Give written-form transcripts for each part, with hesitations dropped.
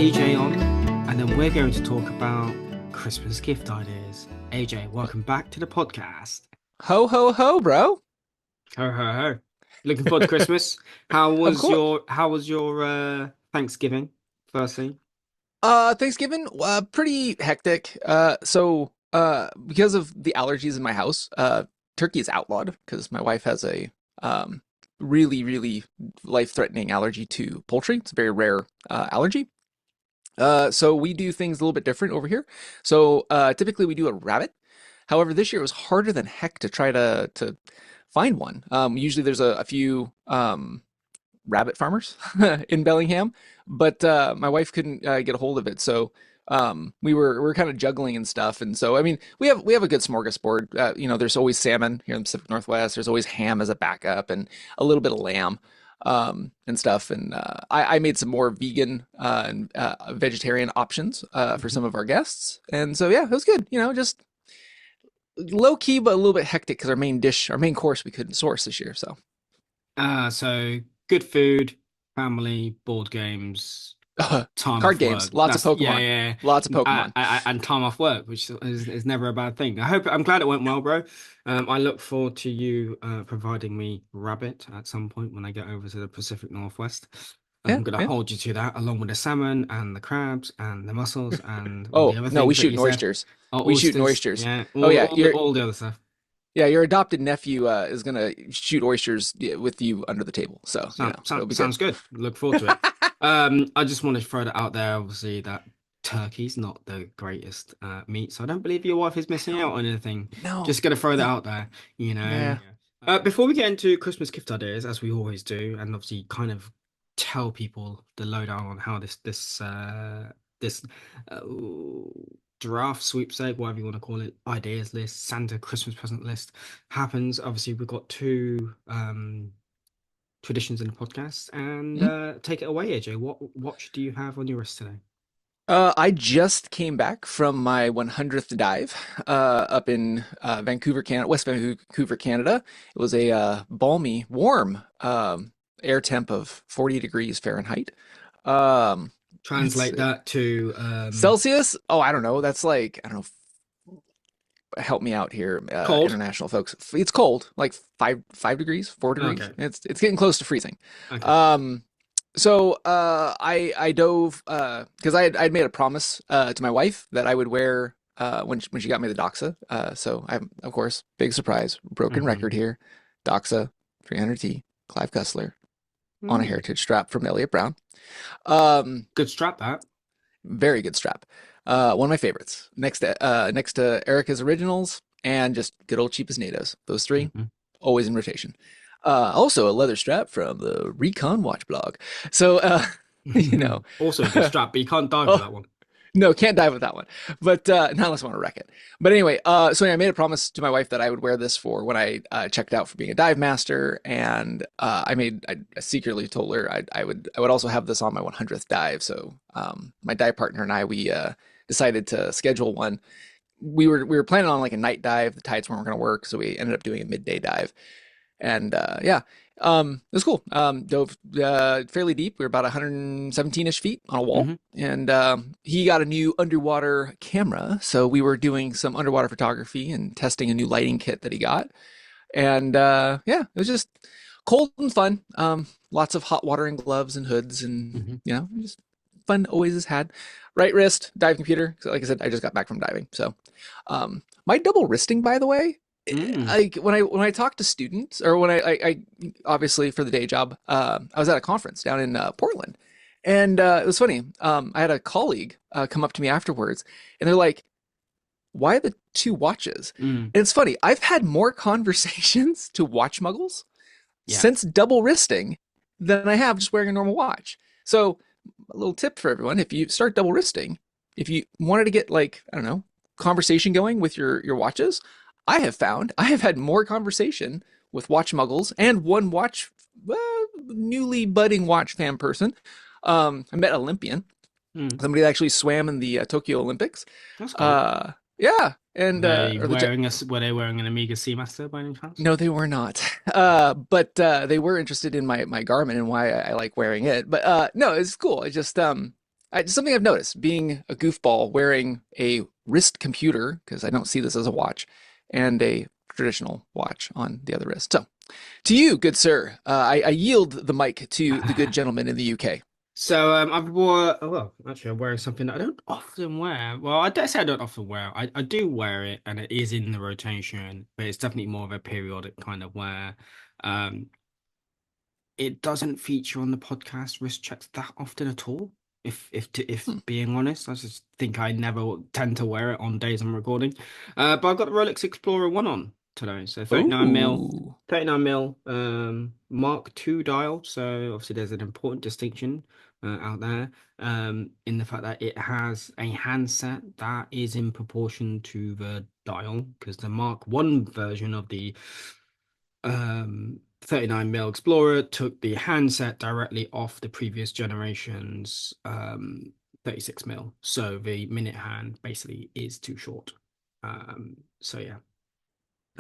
AJ on, and then we're going to talk about Christmas gift ideas. AJ, welcome back to the podcast. Ho ho ho, bro. Ho ho ho! Looking forward to Christmas. How Of was course. your Thanksgiving? Firstly, Thanksgiving, pretty hectic. Because of the allergies in my house, turkey is outlawed because my wife has a really, really life-threatening allergy to poultry. It's a very rare allergy. So we do things a little bit different over here. So typically we do a rabbit. However, this year it was harder than heck to try to find one. Usually there's a few rabbit farmers in Bellingham, but my wife couldn't get a hold of it. So we were kind of juggling and stuff. And so I mean we have a good smorgasbord. There's always salmon here in the Pacific Northwest. There's always ham as a backup and a little bit of lamb and stuff. And I made some more vegan and vegetarian options for some of our guests. And so yeah, it was good. Just low key, but a little bit hectic because our main course we couldn't source this year. So so good food, family, board games, time card off games, work. lots of That's yeah, Pokemon, yeah, lots of yeah. Pokemon. And time off work, which is never a bad thing. I'm glad it went well, bro. I look forward to you providing me rabbit at some point when I get over to the Pacific Northwest. Yeah, I'm gonna yeah. hold you to that, along with the salmon and the crabs and the mussels and all the Oh other no, we things that shoot you in said. oysters. Oh, We shoot in oysters, oysters. yeah, Oh yeah, all the other stuff. your adopted nephew is gonna shoot oysters, yeah, with you under the table. So it'll be good. Sounds good. Look forward to it. I just want to throw that out there. Obviously, that turkey's not the greatest meat, so I don't believe your wife is missing out No, on anything. no, Just gonna throw that no. out there, you know. Yeah. Before we get into Christmas gift ideas, as we always do, and obviously kind of tell people the lowdown on how this uh, draft sweepstake, whatever you want to call it, ideas list, Santa Christmas present list happens. Obviously, we've got two traditions in the podcast, and Mhm. take it away, AJ. What watch do you have on your wrist today? I just came back from my 100th dive up in Vancouver, Canada, West Vancouver, Canada. It was a balmy, warm air temp of 40 degrees Fahrenheit. Um, it's Translate that to Celsius. Oh, I don't know. That's like, I don't know. Help me out here, cold. international folks. It's cold, like five degrees, 4 degrees. Okay, It's getting close to freezing. okay. Um, I dove because I'd made a promise to my wife that I would wear when she got me the Doxa. So I'm, of course, big surprise, broken record Hmm. here. Doxa 300T Clive Cussler on a Hmm. heritage strap from Elliott Brown. Um, Good strap, that. Very good strap. One of my favorites. Next to Erica's Originals and just good old cheapest NATOs. Those three Hmm. always in rotation. Also a leather strap from the Recon Watch blog. So you know, Also a good strap, but you can't dive with oh that one. no, can't dive with that one. But not unless I want to wreck it. But anyway, so yeah, I made a promise to my wife that I would wear this for when I checked out for being a dive master, and I secretly told her I would also have this on my 100th dive. So my dive partner and I we decided to schedule one. We were planning on like a night dive. The tides weren't going to work, so we ended up doing a midday dive. And yeah, it was cool. Dove fairly deep. We were about 117-ish feet on a wall, Hmm. and he got a new underwater camera, so we were doing some underwater photography and testing a new lighting kit that he got. And yeah, it was just cold and fun. Lots of hot water and gloves and hoods, and Hmm. just fun always has had. Right wrist, dive computer. So like I said, I just got back from diving, so my double wristing, by the way, Mm. like when I talk to students or when I obviously for the day job, I was at a conference down in Portland, and it was funny. I had a colleague come up to me afterwards, and they're like, "Why the two watches?" Mm. And it's funny. I've had more conversations to watch muggles Yeah. since double wristing than I have just wearing a normal watch. So a little tip for everyone: if you start double wristing, if you wanted to get like I don't know conversation going with your watches, I have found I have had more conversation with watch muggles and one watch newly budding watch fan person. I met Olympian, Mm. somebody that actually swam in the Tokyo Olympics. That's cool. Yeah, and They or the wearing us? Were they wearing an Amiga Seamaster by any chance? no, they were not. But they were interested in my Garmin and why I like wearing it. But no, it's cool. It just Something I've noticed being a goofball wearing a wrist computer, because I don't see this as a watch, and a traditional watch on the other wrist. So, to you, good sir, I yield the mic to the good gentleman in the UK. So I've wore well, actually I'm wearing something that I don't often wear. Well, I don't say I don't often wear. I do wear it and it is in the rotation, but it's definitely more of a periodic kind of wear. Um it doesn't feature on the podcast wrist checks that often at all. If Hmm. being honest, I just think I never tend to wear it on days I'm recording. But I've got the Rolex Explorer 1 on today, so 39 mil, Ooh. 39 mil, Mark II dial. So obviously there's an important distinction out there in the fact that it has a handset that is in proportion to the dial, because the Mark One version of the 39 mil Explorer took the handset directly off the previous generation's 36 mil. So the minute hand basically is too short. So yeah,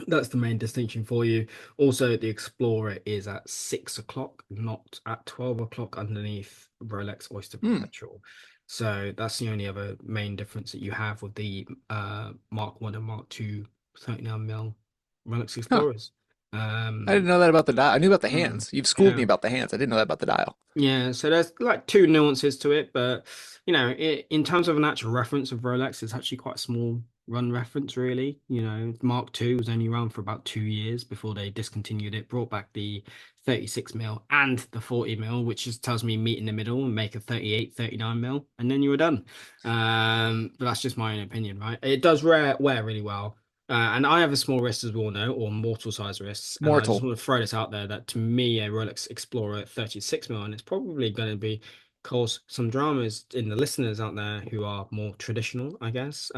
that's the main distinction for you. Also, the Explorer is at 6 o'clock, not at 12 o'clock underneath Rolex Oyster Hmm. Perpetual. So that's the only other main difference that you have with the Mark 1 and Mark 2 39 mil Rolex Huh. Explorers. I didn't Um, know that about the dial. I knew about the mm, hands. You've schooled me yeah. about the hands. I didn't know that about the dial. Yeah, so there's like two nuances to it, but in terms of an actual reference of Rolex, it's actually quite a small run reference, really. Mark II was only around for about 2 years before they discontinued it, brought back the 36 mil and the 40 mil, which just tells me meet in the middle and make a 38, 39 mil, and then you were done. But that's just my own opinion, right? It does wear really well. And I have a small wrist, as we all know, or mortal size wrists. And I just Mortal. want to throw this out there that to me, a Rolex Explorer 36 mil, and it's probably going to be cause some dramas in the listeners out there who are more traditional, I guess.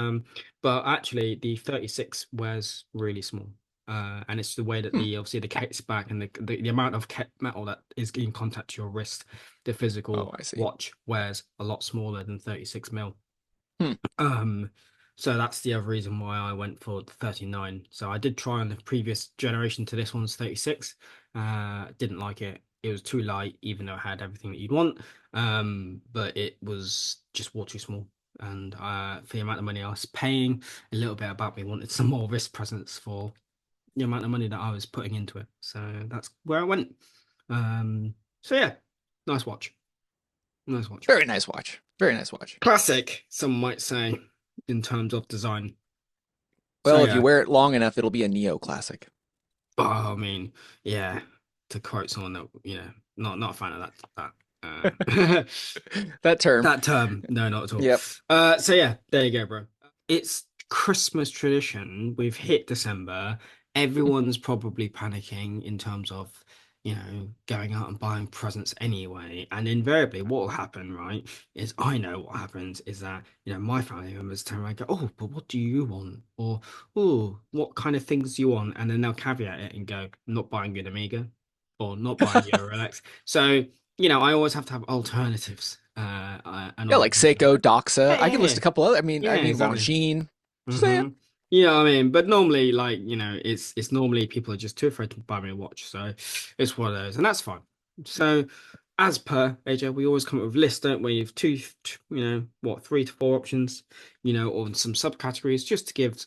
But actually, the 36 wears really small. And it's the way that Hmm. obviously the case back and the amount of metal that is in contact to your wrist, the Oh, physical I see. watch wears a lot smaller than 36 mil. Hmm. Um, so that's the other reason why I went for the 39. So I did try on the previous generation to this one's 36. Didn't like it. It was too light, even though it had everything that you'd want. But it was just way too small. And for the amount of money I was paying, a little bit about me wanted some more wrist presence for the amount of money that I was putting into it. So that's where I went. So yeah, nice watch. Nice watch. Very nice watch. Very nice watch. Classic, some might say, in terms of design. So Well, if you yeah, wear it long enough, it'll be a neo classic. but I mean, yeah, to quote someone that not a fan of that That term. that term. No, not at all. Yep. So yeah, there you go, bro. It's Christmas tradition. We've hit December. Everyone's probably panicking in terms of, going out and buying presents anyway. And invariably, what will happen, right, is I know what happens is that, my family members turn around and go, oh, but what do you want? Or, oh, what kind of things do you want? And then they'll caveat it and go, not buying you an Amiga or not buying you a Rolex. So I always have to have alternatives. And Yeah, all like of this. Seiko, Doxa. Yeah, I yeah, could list yeah, a couple other. I yeah, mean exactly. Longines. Just saying. hmm You know what I mean? But normally, like, it's normally people are just too afraid to buy me a watch. So it's one of those, and that's fine. So as per AJ, we always come up with lists, don't we? Of what, 3 to 4 options, or some subcategories, just to give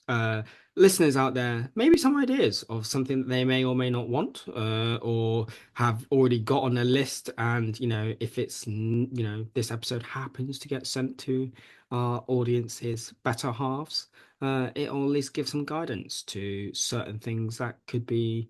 listeners out there maybe some ideas of something that they may or may not want, or have already got on their list. And if it's this episode happens to get sent to our audience's better halves, it'll at least give some guidance to certain things that could be,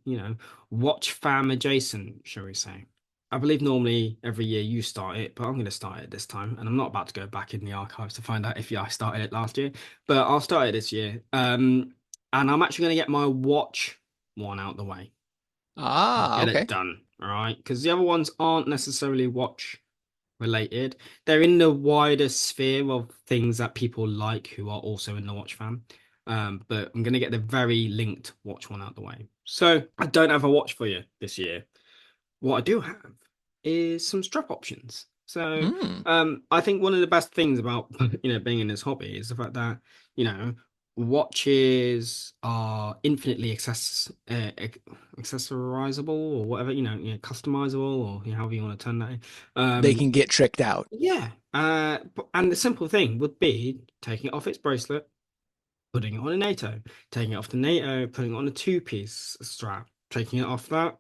watch fam adjacent, shall we say. I believe normally every year you start it, but I'm going to start it this time. And I'm not about to go back in the archives to find out if I started it last year, but I'll start it this year. And I'm actually going to get my watch one out the way. Ah, Get it okay. done. All right. Because the other ones aren't necessarily watch related. They're in the wider sphere of things that people like who are also in the watch fan. But I'm gonna get the very linked watch one out the way. So I don't have a watch for you this year. What I do have is some strap options. So Mm. I think one of the best things about being in this hobby is the fact that you know watches are infinitely accessorizable or whatever, customizable or however you want to turn that. They Um, can get tricked out. yeah, And the simple thing would be taking it off its bracelet, putting it on a NATO, taking it off the NATO, putting it on a two-piece strap, taking it off that,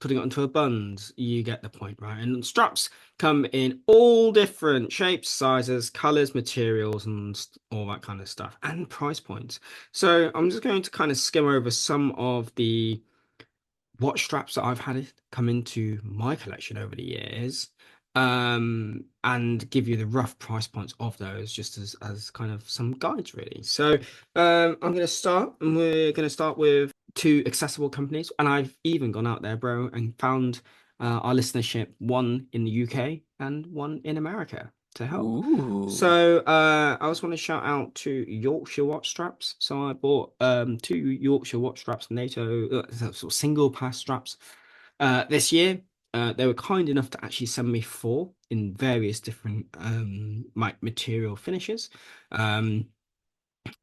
putting it onto a buns. You get the point, right? And straps come in all different shapes, sizes, colors, materials, and all that kind of stuff, and price points. So I'm just going to kind of skim over some of the watch straps that I've had come into my collection over the years, and give you the rough price points of those just as kind of some guides really. So I'm going to start, and we're going to start with two accessible companies, and I've even gone out there, bro, and found our listenership, one in the UK and one in America to help. Ooh. So I also want to shout out to Yorkshire watch straps. So I bought two Yorkshire watch straps, NATO sort of single pass straps this year. They were kind enough to actually send me four in various different material finishes. Um,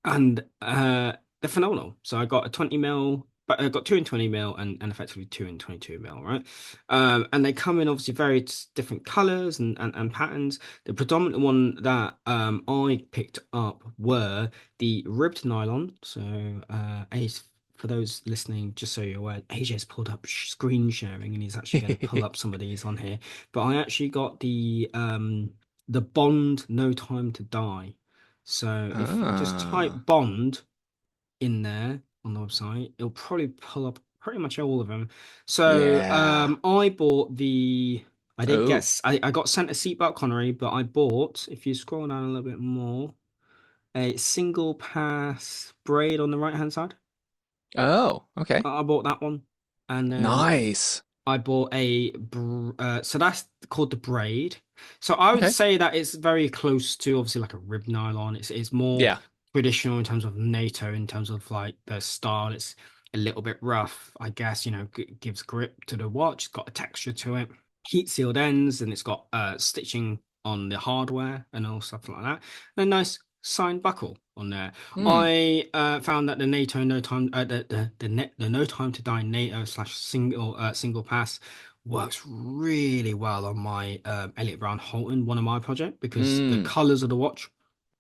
and they're phenomenal. So I got a 20 mil, but I got two in 20 mil and effectively two in 22 mil, right? And they come in obviously very different colors and patterns. The predominant one that I picked up were the ribbed nylon. So Ace, for those listening, just so you're aware, AJ's pulled up screen sharing and he's actually going to pull up some of these on here. But I actually got the Bond No Time to Die. So if you just type Ah. Bond in there on the website, it'll probably pull up pretty much all of them. So Yeah. I bought the I didn't Oh. guess I got sent a seatbelt Connery, but I bought, if you scroll down a little bit more, a single pass braid on the right hand side. Oh, okay. I bought that one. And then Nice. I bought so that's called the braid. So I would Okay. say that it's very close to obviously like a rib nylon. It's more Yeah. traditional in terms of NATO, in terms of like the style. It's a little bit rough, I guess, gives grip to the watch. It's got a texture to it, heat sealed ends, and it's got stitching on the hardware and all stuff like that. And a nice signed buckle on there. Hmm. I found that the NATO no time the no time to die NATO slash single pass works really well on my Elliot Brown Holton, one of my project, because the Hmm. colors of the watch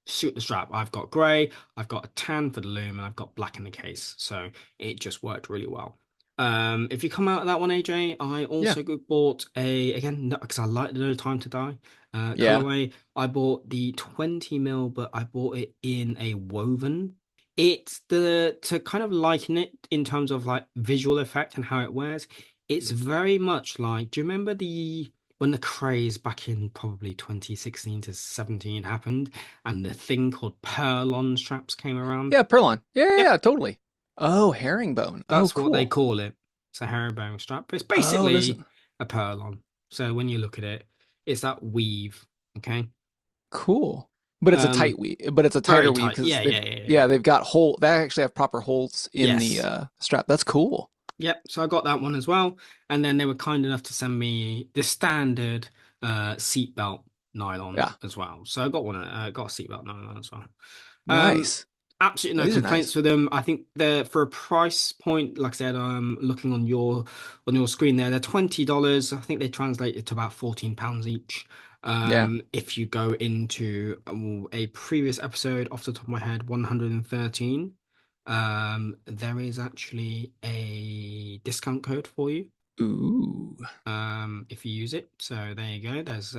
suit the strap. I've got grey, I've got a tan for the loom, and I've got black in the case. So it just worked really well. If you come out of that one, AJ, I Yeah. also bought again, because I like the No Time to Die Yeah. colorway. I bought the 20 mil, but I bought it in a woven. It's to kind of liken it in terms of like visual effect and how it wears. It's very much like, do you remember when the craze back in probably 2016 to 17 happened and the thing called Perlon straps came around? Yeah, Perlon. Yeah, yeah, Yep, yeah, totally. Oh, herringbone. Oh, that's what they cool. call it. It's a herringbone strap, but it's Oh, this basically a Perlon. So when you look at it, it's that weave, okay? cool. But it's a Um, tight weave, but it's a Very tighter weave tight. because Yeah, yeah, yeah, yeah, yeah, yeah. they've got hole they actually have proper holes in the Yes. strap. That's cool. Yep, so I got that one as well. And then they were kind enough to send me the standard seatbelt nylon Yeah. as well. So I got got a seatbelt nylon as well. Um, Nice. Absolutely Oh, no these are nice. complaints with them. I think they're for a price point, like I said, looking on your screen there, they're $20. I think they translate it to about £14 each. Yeah. If you go into a previous episode off the top of my head, 113, there is actually a discount code for you Ooh. if you use it. So there you go. There's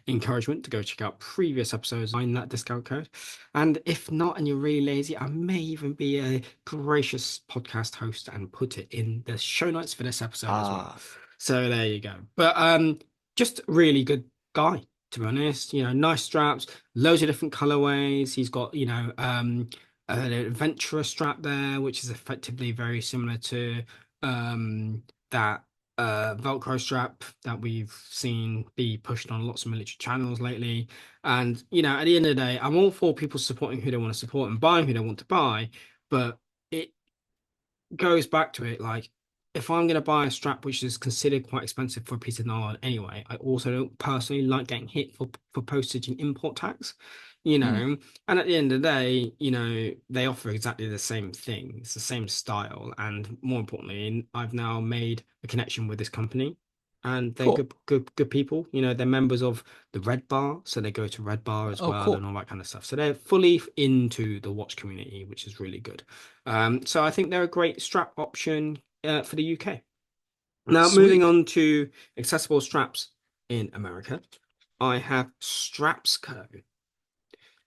encouragement to go check out previous episodes, find that discount code. And if not, and you're really lazy, I may even be a gracious podcast host and put it in the show notes for this episode as well. Ah. So there you go. But just really good guy, to be honest. Nice straps, loads of different colorways. He's got, an adventurer strap there, which is effectively very similar to that Velcro strap that we've seen be pushed on lots of military channels lately. And, at the end of the day, I'm all for people supporting who they want to support and buying who they want to buy. But it goes back to it like, if I'm going to buy a strap which is considered quite expensive for a piece of nylon anyway, I also don't personally like getting hit for postage and import tax, you Hmm. know. And at the end of the day, they offer exactly the same thing. It's the same style, and more importantly, I've now made a connection with this company, and they're Cool. good people. You know, they're members of the Red Bar, so they go to Red Bar as Oh, well cool. and all that kind of stuff. So they're fully into the watch community, which is really good. So I think they're a great strap option for the UK. Now, moving Sweet. on to accessible straps in America, I have Straps Co.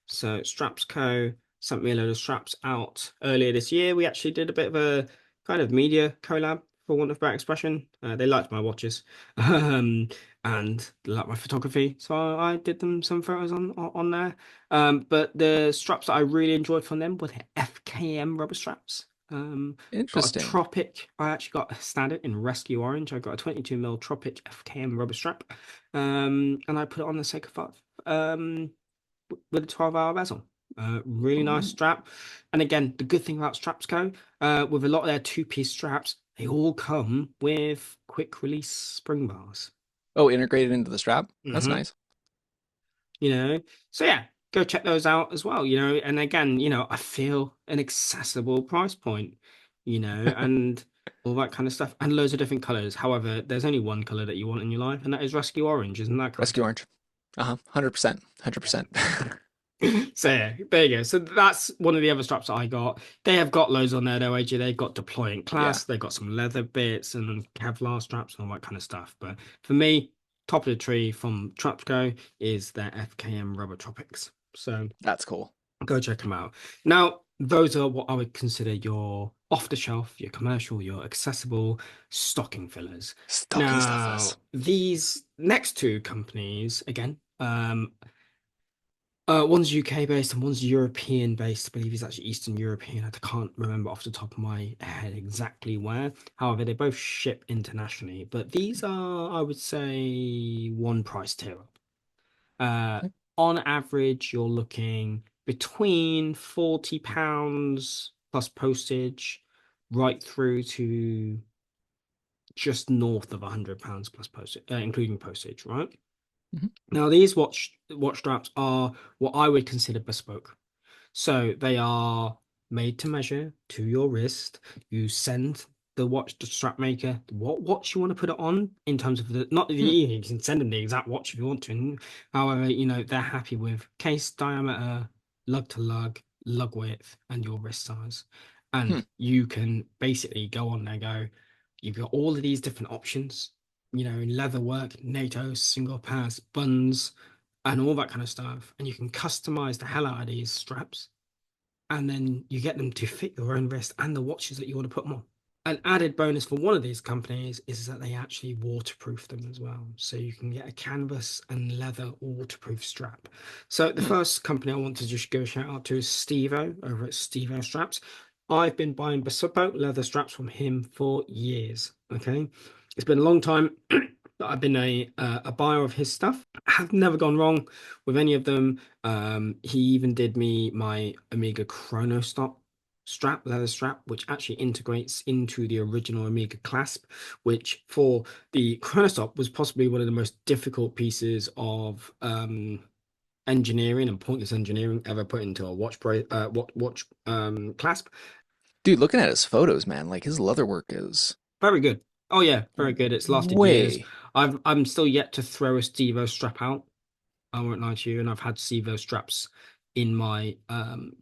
So Straps Co. sent me a load of straps out earlier this year. We actually did a bit of a kind of media collab, for want of a better expression. They liked my watches, and they liked my photography, so I did them some photos on there. But the straps that I really enjoyed from them were the FKM rubber straps. Got a Interesting. Tropic. I actually got a standard in Rescue Orange. I got a 22 mm Tropic FKM rubber strap, and I put it on the Seiko 5. With a 12-hour bezel. Really nice Ooh. strap. And again, the good thing about Straps Co, with a lot of their two-piece straps, they all come with quick release spring bars. Oh, integrated into the strap. That's Hmm nice. You know, so yeah, go check those out as well. And again, I feel an accessible price point, and all that kind of stuff, and loads of different colors. However, there's only one color that you want in your life, and that is Rescue Orange, isn't that Rescue correct? Orange. 100%. 100%. So yeah, there you go. So that's one of the other straps that I got. They have got loads on there though, AJ. They've got deploying Yeah, class, they've got some leather bits and Kevlar straps and all that kind of stuff. But for me, top of the tree from Trapco is their FKM Rubber Tropics. So that's cool. go check them out. Now, those are what I would consider your off the shelf, your commercial, your accessible stocking fillers. Stocking stuffers. Now, these next two companies, again, one's UK based and one's European based. I believe he's actually Eastern European. I can't remember off the top of my head exactly where. However, they both ship internationally, but these are, I would say, one price tier up. Uh, on average, you're looking between £40 plus postage, right through to just north of £100 plus postage, including postage, right? Mhm. Now, these watch straps are what I would consider bespoke. So they are made to measure to your wrist. You send the strap maker what watch you want to put it on in terms of the not the Hmm. you can send them the exact watch if you want to. However, they're happy with case diameter, lug to lug width, and your wrist size. Hmm. And you can basically go on there and go, you've got all of these different options, in leather work, NATO, single pass, buns, and all that kind of stuff. And you can customize the hell out of these straps, and then you get them to fit your own wrist and the watches that you want to put them on. An added bonus for one of these companies is that they actually waterproof them as well. So you can get a canvas and leather waterproof strap. So the Hmm. first company I want to just give a shout out to is Stevo over at Stevo Straps. I've been buying bespoke leather straps from him for years. Okay. It's been a long time that I've been a buyer of his stuff. I have never gone wrong with any of them. He even did me my Omega Chrono Stop leather strap, which actually integrates into the original Omega clasp, which for the Chronostop was possibly one of the most difficult pieces of engineering and pointless engineering ever put into a watch clasp. Dude, looking at his photos, man, like his leather work is Very good. Oh yeah, very good. It's lasted years. way. I'm still yet to throw a Stevo strap out. I won't lie to you, and I've had Sevo straps in my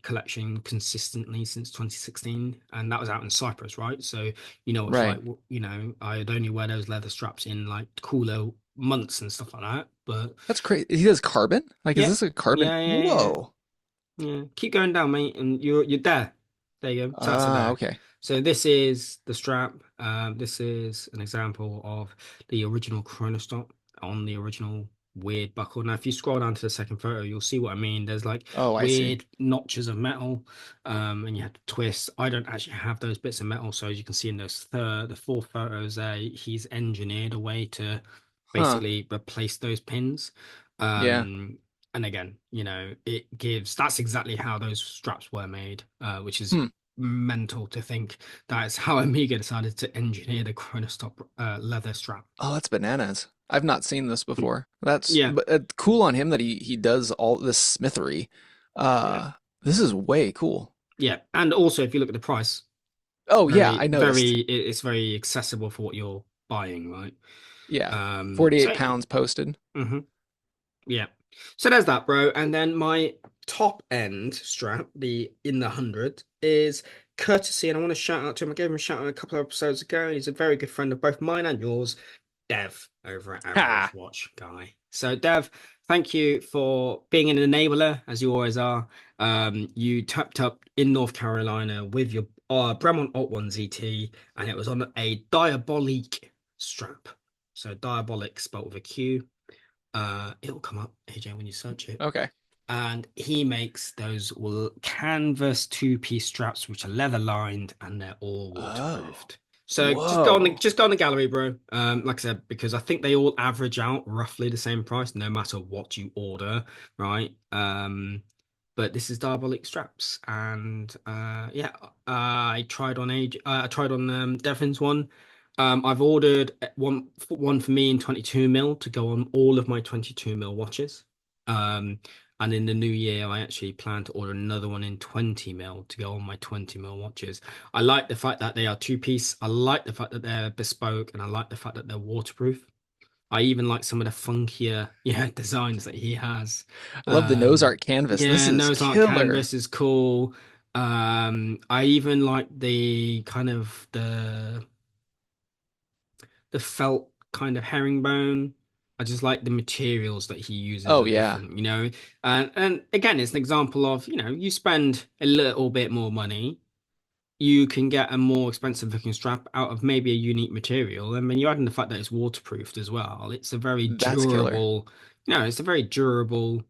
collection consistently since 2016, and that was out in Cyprus, right? So it's Right. like I'd only wear those leather straps in like cooler months and stuff like that. But That's crazy. He does carbon? Like, is yeah, this a carbon? yeah. Whoa. Yeah, keep going down, mate, and you're there. There you go. So that's it Ah, there. okay. So this is the strap. This is an example of the original Chronostop on the original weird buckle. Now, if you scroll down to the second photo, you'll see what I mean. There's like Oh, I see. weird notches of metal, and you have to twist. I don't actually have those bits of metal, so as you can see in the four photos there, he's engineered a way to Huh. basically replace those pins. Yeah. Um, and again, that's exactly how those straps were made, which is Hmm. mental to think that is how Amiga decided to engineer the Chronostop leather strap. Oh, that's bananas. I've not seen this before. That's Yeah, but cool on him that he does all this smithery. yeah, Uh, this is way cool. yeah. And also, if you look at the price, Oh yeah, I noticed. it's very accessible for what you're buying, right? Yeah. So 48 pounds posted. mhm, yeah. So there's that, bro. And then my top end strap, the in the hundred, is courtesy, and I want to shout out to him. I gave him a shout out a couple of episodes ago. He's a very good friend of both mine and yours. Dev over at Average Ha! Watch Guy. So, Dev, thank you for being an enabler, as you always are. You tapped up in North Carolina with your Bremont Alt 1 ZT, and it was on a Diabolic strap. So, Diabolic spelled with a Q. It'll come up, AJ, when you search it, Okay. and he makes those canvas two-piece straps which are leather lined and they're all Oh. waterproofed. So Whoa. just go on the gallery, bro. Like I said, because I think they all average out roughly the same price, no matter what you order, right? But this is Diabolic straps, and yeah, I tried on Devon's one. I've ordered one for me in 22 mil to go on all of my 22 mil watches. Um, and in the new year, I actually plan to order another one in 20 mil to go on my 20 mil watches. I like the fact that they are two piece. I like the fact that they're bespoke, and I like the fact that they're waterproof. I even like some of the funkier, yeah, designs that he has. I love the nose art canvas. This Yeah, is nose art killer. canvas is cool. I even like the kind of the felt kind of herringbone. I just like the materials that he uses Oh are yeah. different, you know. And again, it's an example of, you know, you spend a little bit more money, you can get a more expensive looking strap out of maybe a unique material. And when you add in the fact that it's waterproofed as well, it's a very That's killer. durable, it's a very durable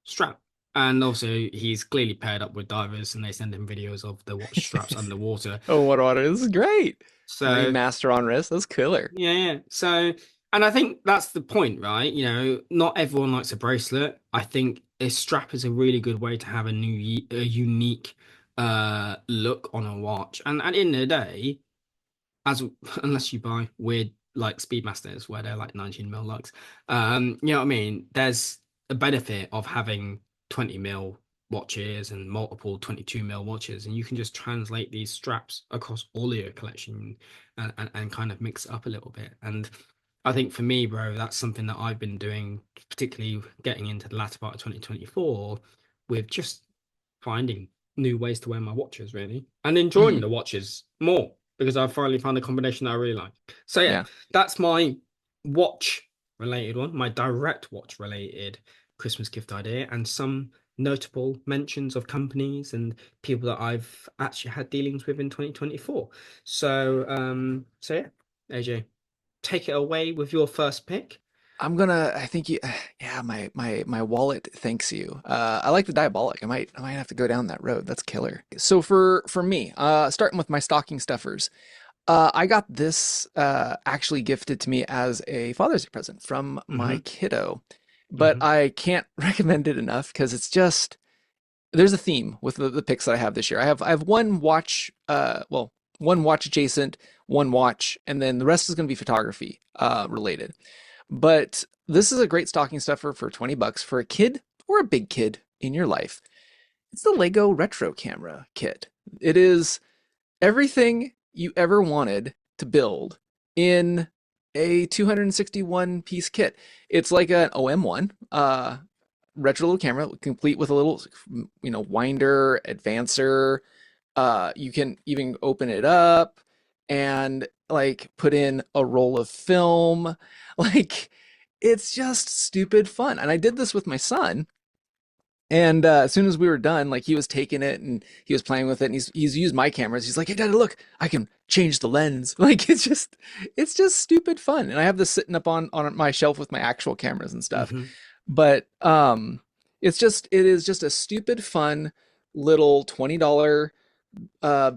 strap. And also, he's clearly paired up with divers, and they send him videos of the watch straps underwater. Oh, what this is great. So Remaster on wrist. That's killer. yeah, yeah. So, and I think that's the point, right? You know, not everyone likes a bracelet. I think a strap is a really good way to have a unique look on a watch. And at the end of the day, as unless you buy weird like Speedmasters where they're like 19 mil lux, you know what I mean? There's a benefit of having 20 mil watches and multiple 22 mil watches, and you can just translate these straps across all of your collection and kind of mix it up a little bit. And I think for me, bro, that's something that I've been doing, particularly getting into the latter part of 2024, with just finding new ways to wear my watches, really, and enjoying Hmm. the watches more because I've finally found a combination that I really like. So yeah, Yeah. that's my watch related one, my direct watch related Christmas gift idea, and some notable mentions of companies and people that I've actually had dealings with in 2024. So yeah, AJ, take it away with your first pick. I think you, yeah, my wallet thanks you. I like the diabolic. I might have to go down that road. That's killer. So for me, starting with my stocking stuffers, I got this actually gifted to me as a Father's Day present from my Hmm. kiddo, but Hmm. I can't recommend it enough because it's just there's a theme with the picks that I have this year. I have one watch, well, one watch adjacent, one watch, and then the rest is going to be photography related. But this is a great stocking stuffer for 20 bucks for a kid or a big kid in your life. It's the Lego Retro Camera Kit. It is everything you ever wanted to build in a 261 piece kit. It's like an OM1 retro little camera complete with a little winder, advancer. You can even open it up and like put in a roll of film. Like it's just stupid fun. And I did this with my son. And as soon as we were done, like he was taking it and he was playing with it, and he's used my cameras. He's like, "Hey, Daddy, look, I can change the lens." Like it's just stupid fun. And I have this sitting up on my shelf with my actual cameras and stuff. Hmm. But it is just a stupid fun little $20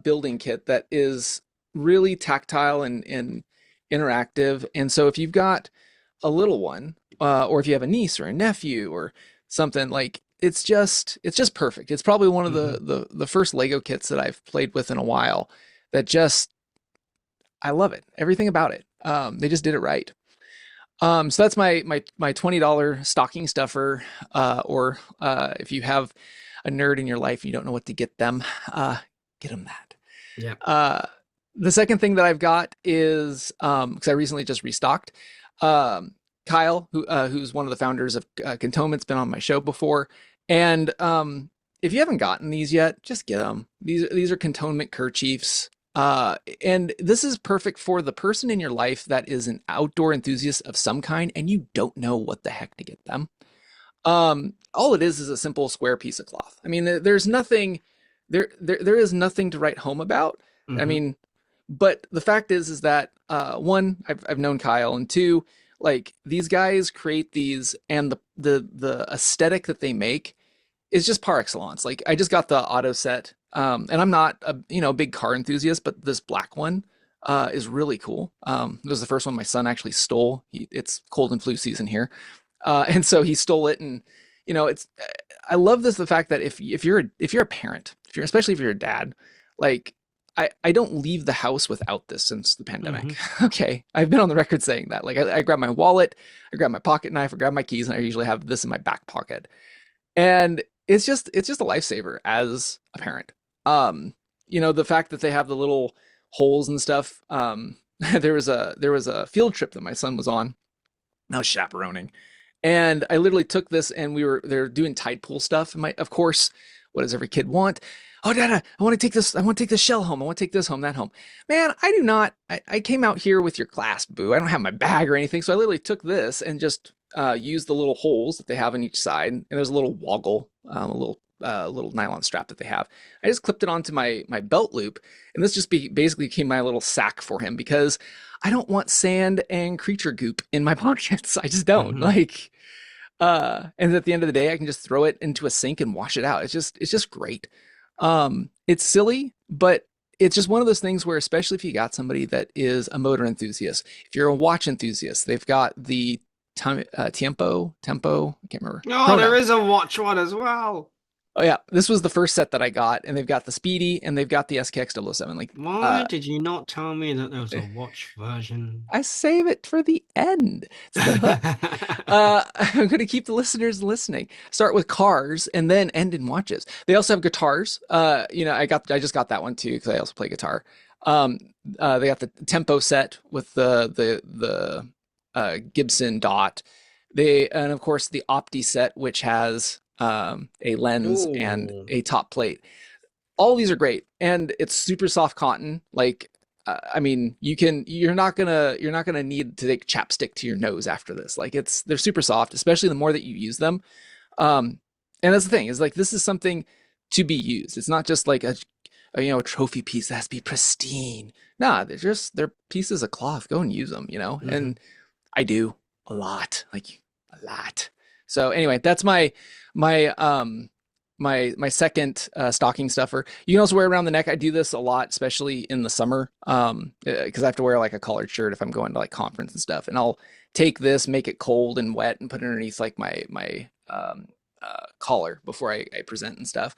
building kit that is really tactile and interactive. And so if you've got a little one, or if you have a niece or a nephew or something, like it's just perfect. It's probably one of the Hmm. the first Lego kits that I've played with in a while that just I love it. Everything about it. They just did it right. So that's my $20 stocking stuffer. Or if you have a nerd in your life and you don't know what to uh, get them that. Yeah. Uh, the second thing that I've got is because I recently just restocked. Um, Kyle, who's one of the founders of Cantonement's been on my show before, and if you haven't gotten these yet, just get them. These are Cantonement kerchiefs. And this is perfect for the person in your life that is an outdoor enthusiast of some kind, and you don't know what the heck to get them. All it is a simple square piece of cloth. I mean, there's nothing, there is nothing to write home about. I Hmm. mean, but the fact is that one, I've known Kyle, and two, like these guys create these, and the aesthetic that they make is just par excellence. Like I just got the auto set, and I'm not a big car enthusiast, but this black one is really cool. It was the first one my son actually stole. It's cold and flu season here, and so he stole it, and it's. I love this the fact that if you're a parent, if you're especially if you're a dad, like I don't leave the house without this since the Hmm. pandemic. Okay, I've been on the record saying that. Like I grab my wallet, I grab my pocket knife, I grab my keys, and I usually have this in my back pocket. And it's just a lifesaver as a parent. Um, the fact that they have the little holes and stuff. There was a field trip that my son was on. I was chaperoning, and I literally took this, and they're doing tide pool stuff. And of course, what does every kid want? Oh, Dada, I want to take this. I want to take this shell home. I want to take this home, that home. Man, I do not. I came out here with your class, boo. I don't have my bag or anything, so I literally took this and just used the little holes that they have on each side. And there's a little woggle, a little nylon strap that they have. I just clipped it onto my belt loop, and this just basically became my little sack for him because I don't want sand and creature goop in my pockets. I just don't Hmm. like. And at the end of the day, I can just throw it into a sink and wash it out. It's just great. It's silly, but it's just one of those things where, especially if you got somebody that is a motor enthusiast, if you're a watch enthusiast, they've got the tempo, I can't remember, Oh, there chrono. is a watch one as well. Oh yeah, this was the first set that I got, and they've got the Speedy and they've got the SKX 007. Like, Why did you not tell me that there was a watch version? I save it for the end. It's the hook. I'm going to keep the listeners listening. Start with cars and then end in watches. They also have guitars. I just got that one too because I also play guitar. Um, they got the tempo set with the Gibson Dot. And of course the Opti set, which has a lens and Oh. a top plate. All these are great, and it's super soft cotton. Like, I mean, you're not gonna need to take chapstick to your nose after this. Like, they're super soft, especially the more that you use them. Um, and that's the thing, is like this is something to be used. It's not just like a trophy piece that has to be pristine. Nah, they're pieces of cloth. Go and use them, Hmm. and I do a lot, like a lot. So anyway, that's my second stocking stuffer. You can also wear it around the neck. I do this a lot, especially in the summer, because I have to wear like a collared shirt if I'm going to like conference and stuff. And I'll take this, make it cold and wet, and put it underneath like my collar before I present and stuff.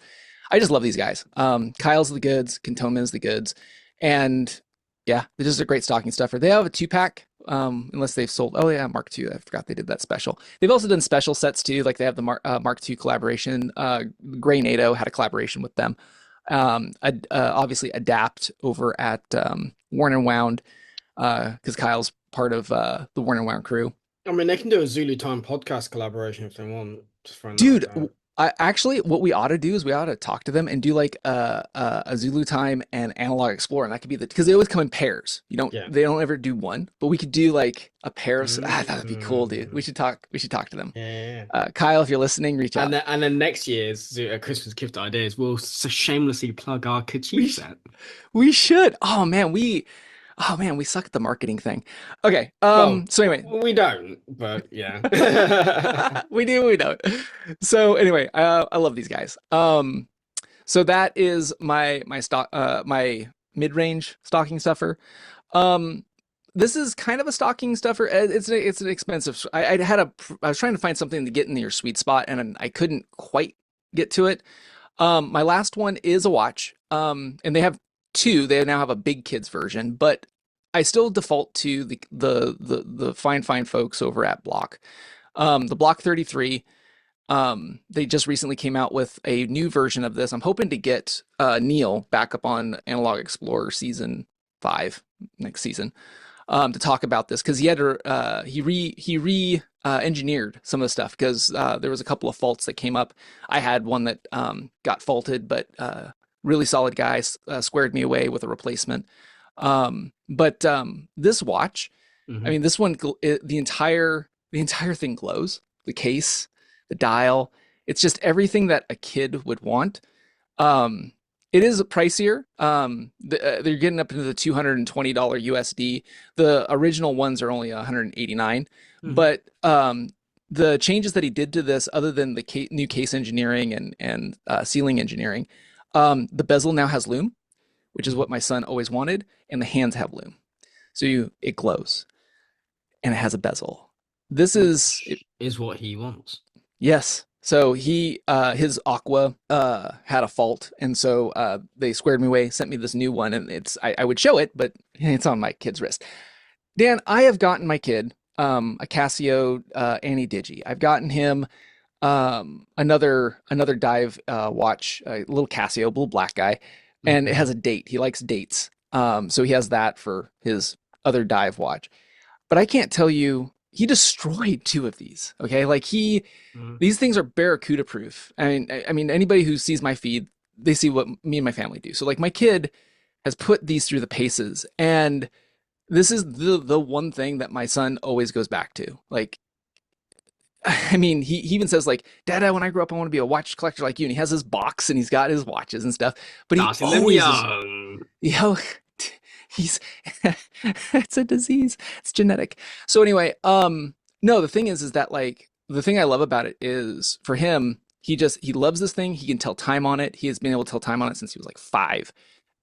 I just love these guys. Kyle's the goods, Cantomen's the goods, and yeah, they're just a great stocking stuffer. They have a 2-pack, unless they've sold. Oh yeah, Mark II. I forgot they did that special. They've also done special sets too. Like they have the Mark II collaboration. Grey NATO had a collaboration with them. Obviously, Adapt over at Worn and Wound, because Kyle's part of the Worn and Wound crew. I mean, they can do a Zulu Time podcast collaboration if they want. Just throwing that Dude, out there. actually, what we ought to do is we ought to talk to them and do like a Zulu Time and Analog Explorer, and that could be because they always come in pairs. Yeah. They don't ever do one, but we could do like a pair of. That would be cool, dude. We Mm. should talk. We should talk to them. Yeah. Yeah, yeah. Kyle, if you're listening, reach out. And then next year's Christmas gift ideas, we'll shamelessly plug our We kerchief set. we should. Oh man, we suck at the marketing thing. Okay. Well, So anyway, we don't, but yeah. we don't. So anyway, I love these guys. So that is my mid-range stocking stuffer. Um, this is kind of a stocking stuffer. It's an expensive. I was trying to find something to get in your sweet spot, and I couldn't quite get to it. My last one is a watch. And they have two. They now have a big kids version, but I still default to the fine folks over at Block. The Block 33. They just recently came out with a new version of this. I'm hoping to get Neil back up on Analog Explorer season 5 next season. to talk about this because he engineered some of the stuff because there was a couple of faults that came up. I had one that got faulted, but really solid guy squared me away with a replacement. But this watch, I Hmm. mean, this one, the entire thing glows. The case, the dial, it's just everything that a kid would want. Um, it is pricier. They're getting up into the $220 USD. The original ones are only 189, Hmm. but the changes that he did to this, other than the new case engineering and sealing engineering, the bezel now has lume, which is Hmm. what my son always wanted, and the hands have lume, so it glows and it has a bezel. This is Which is what he wants. Yes. So his Aqua had a fault, and so they squared me away, sent me this new one, and I would show it, but it's on my kid's wrist. Dan, I have gotten my kid a Casio Annie Digi. I've gotten him another dive watch, a little Casio, little black guy, and it has Hmm. a date. He likes dates, so he has that for his other dive watch. But I can't tell you, he destroyed two of these. Okay, like Hmm. these things are Barracuda proof. I mean, anybody who sees my feed, they see what me and my family do. So like my kid has put these through the paces, and this is the one thing that my son always goes back to. Like, I mean, he even says like, "Dada, when I grow up, I want to be a watch collector like you." And he has his box and he's got his watches and stuff. But he Starting them always is, young. you know, he's it's a disease. It's genetic. So anyway, no, the thing is that like the thing I love about it is for him, he loves this thing. He can tell time on it. He has been able to tell time on it since he was like 5.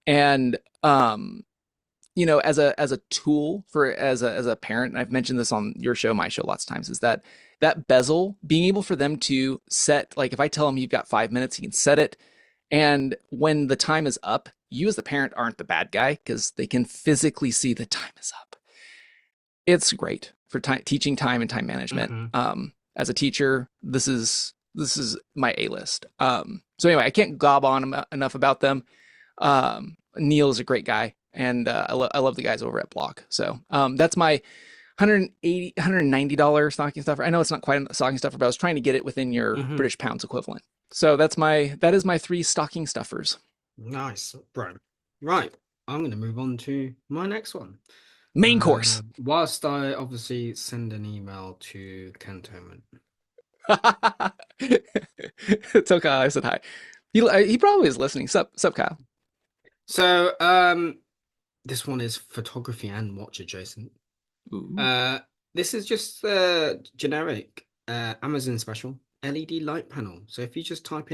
And as a tool for as a parent, and I've mentioned this on your show, my show, lots of times, is that bezel being able for them to set, like if I tell him you've got 5 minutes, he can set it, and when the time is up, you as the parent aren't the bad guy because they can physically see the time is up. It's great for teaching time and time management. Hmm. As a teacher, this is my A list. So anyway, I can't gob on enough about them. Neil is a great guy, and I love the guys over at Block. So that's my 180 $190 stocking stuffer. I know it's not quite a stocking stuffer, but I was trying to get it within your Hmm. British pounds equivalent. So that is my three stocking stuffers. Nice, bro. Right, I'm going to move on to my next one. Main course. Whilst I obviously send an email to Cantonment. Tell Kyle I said hi. He probably is listening. Sup, Kyle. So, this one is photography and watch adjacent. Ooh. Uh, this is just generic Amazon special LED light panel. So if you just Oh, type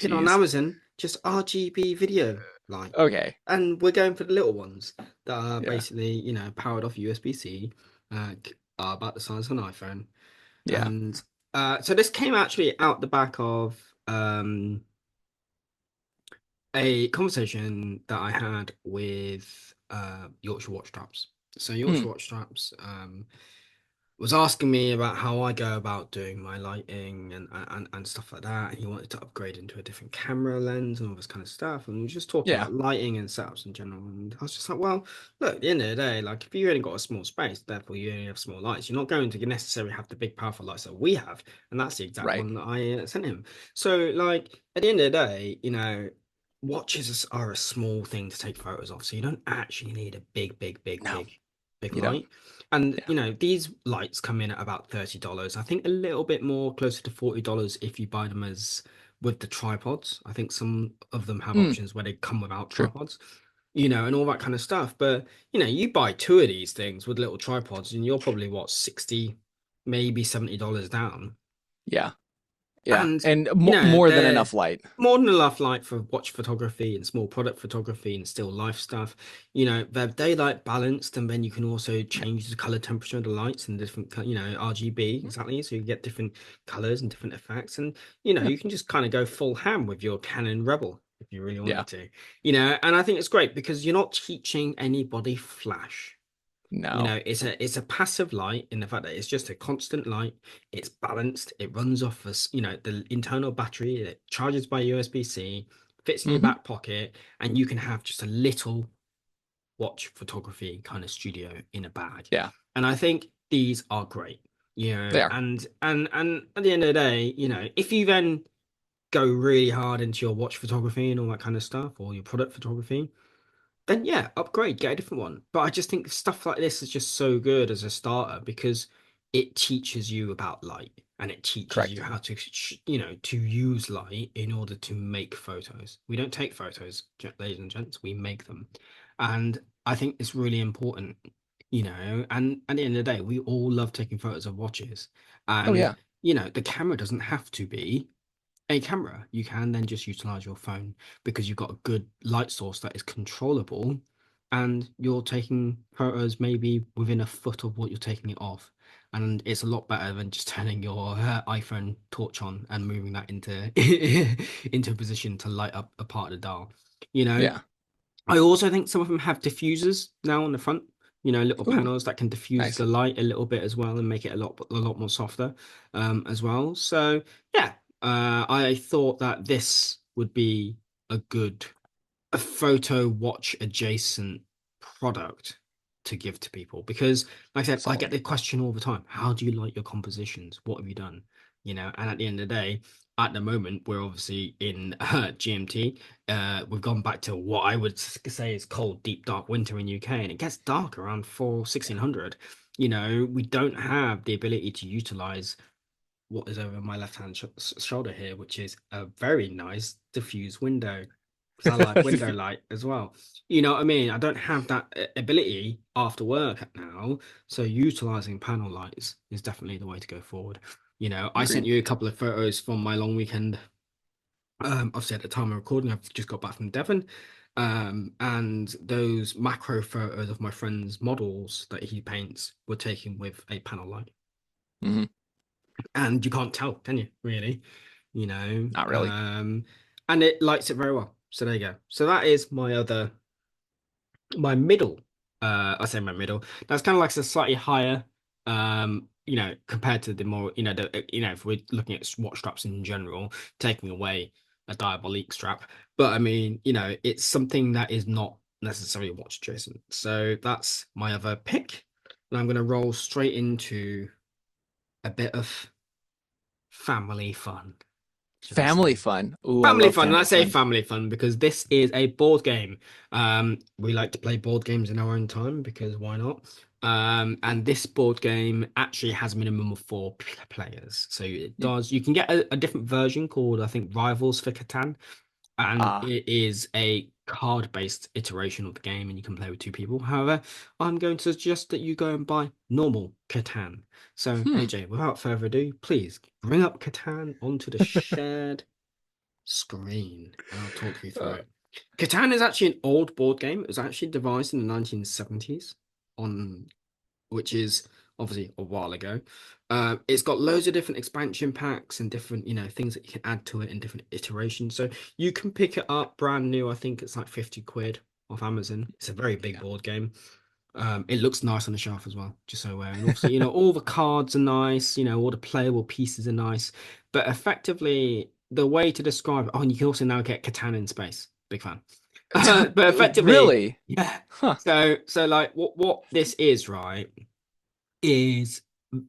in on geez. Amazon, just RGB video light. Okay. And we're going for the little ones that are Yeah. basically, powered off USB-C, are about the size of an iPhone. Yeah. And so this came actually out the back of a conversation that I had with Yorkshire Watch Straps. So Hmm. Yorkshire Watch Straps was asking me about how I go about doing my lighting and stuff like that. And he wanted to upgrade into a different camera lens and all this kind of stuff. And we were just talking Yeah. about lighting and setups in general. And I was just like, well, look, at the end of the day, like if you only got a small space, therefore you only have small lights, you're not going to necessarily have the big powerful lights that we have. And that's the exact Right. one that I sent him. So like at the end of the day, watches are a small thing to take photos of. So you don't actually need a No, big you don't. light. And Yeah. these lights come in at about $30. I think a little bit more closer to $40 if you buy them as with the tripods. I think some of them have Hmm. options where they come without True. tripods, and all that kind of stuff. But you buy two of these things with little tripods, and you're probably what, 60, maybe $70 down. Yeah. Yeah. And And more than they're enough light. more than enough light for watch photography and small product photography and still life stuff. They're daylight balanced, and then you can also Yeah. change the color temperature of the lights and different, RGB Mhm. exactly, so you get different colors and different effects. And Yeah. you can just kind of go full ham with your Canon Rebel if you really Yeah. wanted to. And I think it's great because you're not teaching anybody flash. No. It's a passive light in the fact that it's just a constant light. It's balanced. It runs off the internal battery. It charges by USB-C, fits in your Hmm. back pocket, and you can have just a little watch photography kind of studio in a bag. Yeah, And I think these are great, they are. and at the end of the day, if you then go really hard into your watch photography and all that kind of stuff, or your product photography, then yeah, upgrade, get a different one. But I just think stuff like this is just so good as a starter because it teaches you about light and it teaches you Correct. how to, to use light in order to make photos. We don't take photos, ladies and gents, we make them. And I think it's really important, and at the end of the day, we all love taking photos of watches. Oh And, yeah, the camera doesn't have to be a camera. You can then just utilize your phone because you've got a good light source that is controllable and you're taking photos maybe within a foot of what you're taking it off. And it's a lot better than just turning your iPhone torch on and moving that into into a position to light up a part of the dial. You know, yeah. I also think some of them have diffusers now on the front, little Ooh, panels that can diffuse nice. the light a little bit as well and make it a lot more softer, as well. So yeah, I thought that this would be a good a photo watch adjacent product to give to people because like I said, I get Solid. the question all the time, how do you like your compositions, what have you done, and at the end of the day, at the moment we're obviously in GMT. We've gone back to what I would say is cold deep dark winter in UK, and it gets dark around 4 1600. We don't have the ability to utilize what is over my left hand shoulder here, which is a very nice diffuse window because I like window light as well. You know what I mean? I don't have that ability after work now, so utilizing panel lights is definitely the way to go forward. I sent Agreed. you a couple of photos from my long weekend. Obviously, at the time of recording, I've just got back from Devon. And those macro photos of my friend's models that he paints were taken with a panel light, Hmm. and you can't tell, can you? Really, you know. Not really. Um, and it lights it very well. So there you go. So that is my middle. I say my middle. That's kind of like a slightly higher. Compared to the more, if we're looking at watch straps in general, taking away a diabolique strap. But I mean, it's something that is not necessarily watch adjacent. So that's my other pick. And I'm going to roll straight into a bit of family fun, should I Family say. fun. Ooh, I Family love fun, and I family say fun. family fun because this is a board game. We like to play board games in our own time because why not? And this board game actually has a minimum of four players. So it Yeah. does, you can get a different version called, I think, Rivals for Catan, and Ah. it is a card-based iteration of the game, and you can play with two people. However, I'm going to suggest that you go and buy normal Catan. So, Hmm. AJ, without further ado, please bring up Catan onto the shared screen, and I'll talk you through Uh, it. Catan is actually an old board game. It was actually devised in the 1970s, on which is obviously a while ago. It's got loads of different expansion packs and different, things that you can add to it in different iterations. So you can pick it up brand new. I think it's like 50 quid off Amazon. It's a very big yeah. board game. It looks nice on the shelf as well, just so aware. And also, all the cards are nice, all the playable pieces are nice. But effectively, the way to describe it, oh, and you can also now get Catan in space. Big fan. But effectively, Really? yeah. Huh. So like what this is, right, is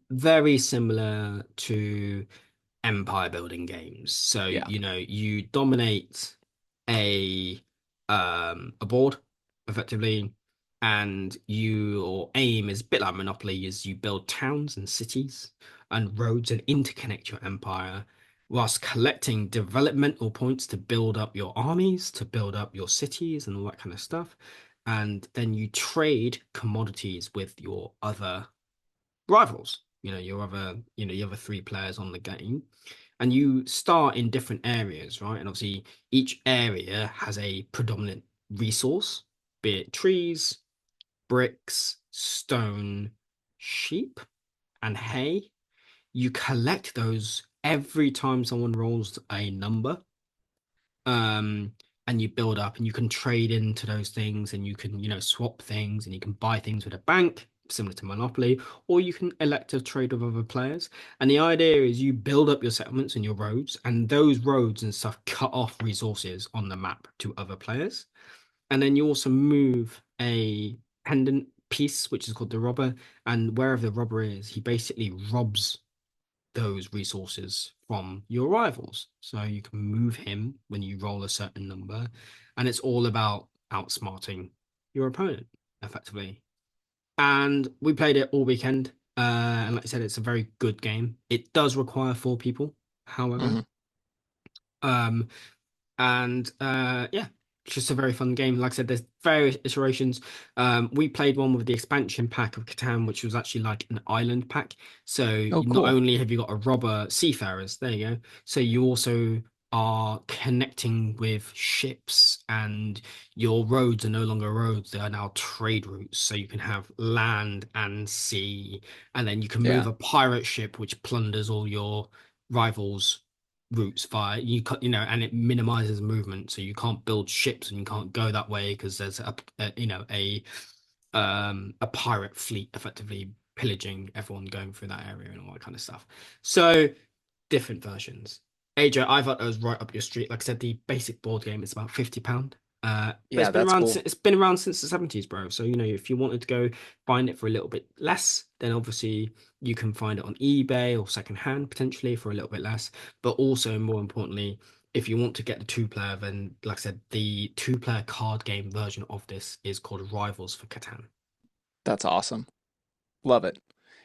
very similar to empire building games. So, Yeah. you dominate a a board effectively, and your aim is a bit like Monopoly, is you build towns and cities and roads and interconnect your empire whilst collecting developmental points to build up your armies, to build up your cities and all that kind of stuff. And then you trade commodities with your other rivals, your other three players on the game, and you start in different areas, right? And obviously, each area has a predominant resource, be it trees, bricks, stone, sheep, and hay. You collect those every time someone rolls a number, um and you build up and you can trade into those things, and you can swap things, and you can buy things with a bank similar to Monopoly, or you can elect to trade with other players. And the idea is you build up your settlements and your roads, and those roads and stuff cut off resources on the map to other players. and then you also move a pendant piece, which is called the robber, and wherever the robber is, he basically robs those resources from your rivals. So you can move him when you roll a certain number, and it's all about outsmarting your opponent effectively. And we played it all weekend. And like I said, it's a very good game. It does require four people, however. Hmm. Um, and yeah, it's just a very fun game. Like I said, there's various iterations. We played one with the expansion pack of Catan, which was actually like an island pack. So Oh, not cool. only have you got a robber seafarers, there you go. So you also are connecting with ships, and your roads are no longer roads, they are now trade routes. So you can have land and sea, and then you can move Yeah. a pirate ship which plunders all your rivals routes via and it minimizes movement, so you can't build ships and you can't go that way because there's a pirate fleet effectively pillaging everyone going through that area and all that kind of stuff. So different versions. AJ, I thought that was right up your street. Like I said, the basic board game is about £50. But Yeah, that's cool. it's been around since the 70s, bro. So if you wanted to go find it for a little bit less, then obviously you can find it on eBay or secondhand potentially for a little bit less. But also more importantly, if you want to get the two-player, then like I said, the two-player card game version of this is called Rivals for Catan. That's awesome. Love it.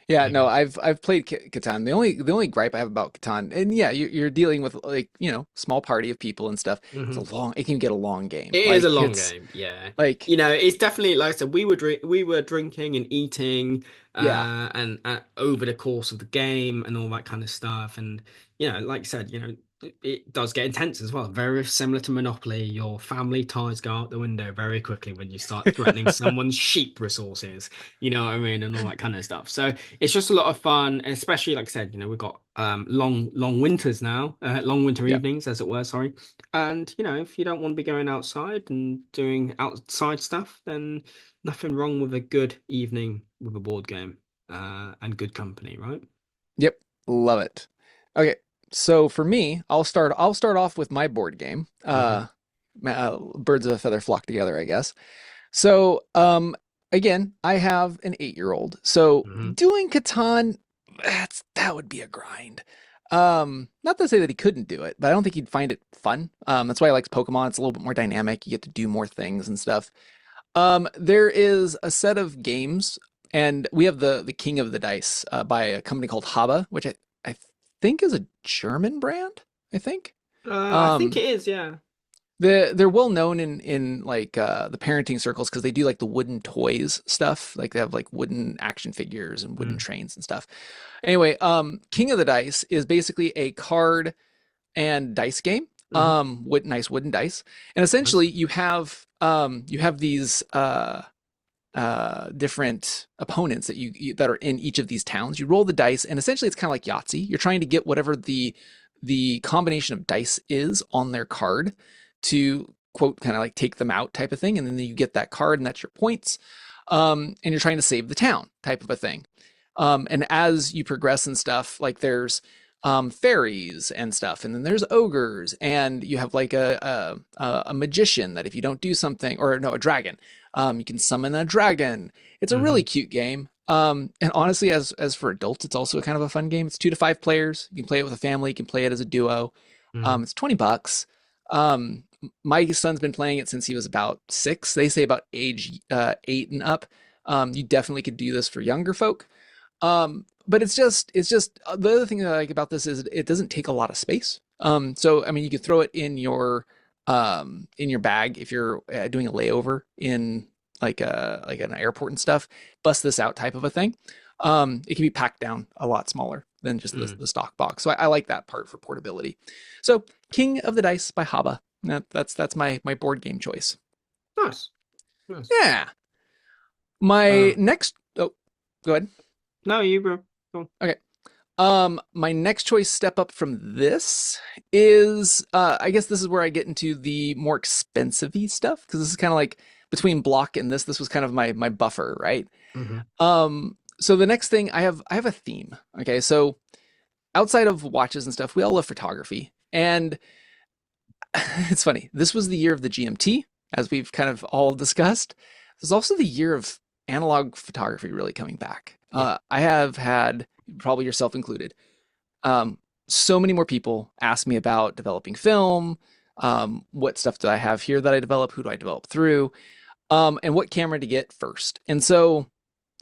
Yeah, There you no, go. I've played Catan. The only gripe I have about Catan, and yeah, you're dealing with like, small party of people and stuff. Mhm. It can get a long game. It is a Like long it's game, yeah. like, It's definitely like I said, we were drinking and eating, yeah. and over the course of the game and all that kind of stuff, and like I said, it does get intense as well. Very similar to Monopoly, your family ties go out the window very quickly when you start threatening someone's sheep resources. You know what I mean, and all that kind of stuff. So it's just a lot of fun, and especially like I said, we've got long winters now, long winter Yep. evenings, as it were. Sorry. And if you don't want to be going outside and doing outside stuff, then nothing wrong with a good evening with a board game, and good company, right? Yep. Love it. Okay. So for me, I'll start off with my board game. Hmm. Birds of a feather flock together, I guess. So, again, I have an 8-year-old. So Hmm. doing Catan, that would be a grind. Not to say that he couldn't do it, but I don't think he'd find it fun. That's why I like Pokemon. It's a little bit more dynamic. You get to do more things and stuff. There is a set of games, and we have the King of the Dice by a company called Haba, which I think is a German brand. I think. I think Um, it is, yeah. they're well known in like the parenting circles because they do like the wooden toys stuff. Like they have like wooden action figures and wooden Mm. trains and stuff. Anyway, King of the Dice is basically a card and dice game. Hmm. With nice wooden dice, and essentially Nice. you have these different opponents that are in each of these towns. You roll the dice, and essentially it's kind of like Yahtzee. You're trying to get whatever the combination of dice is on their card to quote kind of like take them out type of thing, and then you get that card, and that's your points. And you're trying to save the town type of a thing. And as you progress and stuff, like there's fairies and stuff, and then there's ogres, and you have like a magician that if you don't do something, or no, a dragon, you can summon a dragon. It's a really Hmm. cute game. And honestly, as for adults, it's also kind of a fun game. It's 2 to 5 players. You can play it with a family. You can play it as a duo. Hmm. It's $20. My son's been playing it since he was about 6. They say about age 8 and up. You definitely could do this for younger folk. But it's just the other thing that I like about this is it doesn't take a lot of space. So I mean, you could throw it in your bag if you're doing a layover in like an airport and stuff. Bust this out type of a thing. It can be packed down a lot smaller than just the stock box. So I like that part for portability. So King of the Dice by Haba. That's my board game choice. Nice. Nice. Yeah. My Uh, next. Oh, go ahead. no, you, bro. Go on. Okay. My next choice step up from this is I guess this is where I get into the more expensive stuff because this is kind of like between block and this was kind of my buffer, right? Hmm. So the next thing I have a theme. Okay, so outside of watches and stuff, we all love photography. And it's funny. This was the year of the GMT. as we've kind of all discussed, there's also the year of analog photography really coming back. Yeah. I have had, probably yourself included, um, so many more people ask me about developing film. What stuff do I have here that I develop? Who do I develop through? And what camera to get first. And so,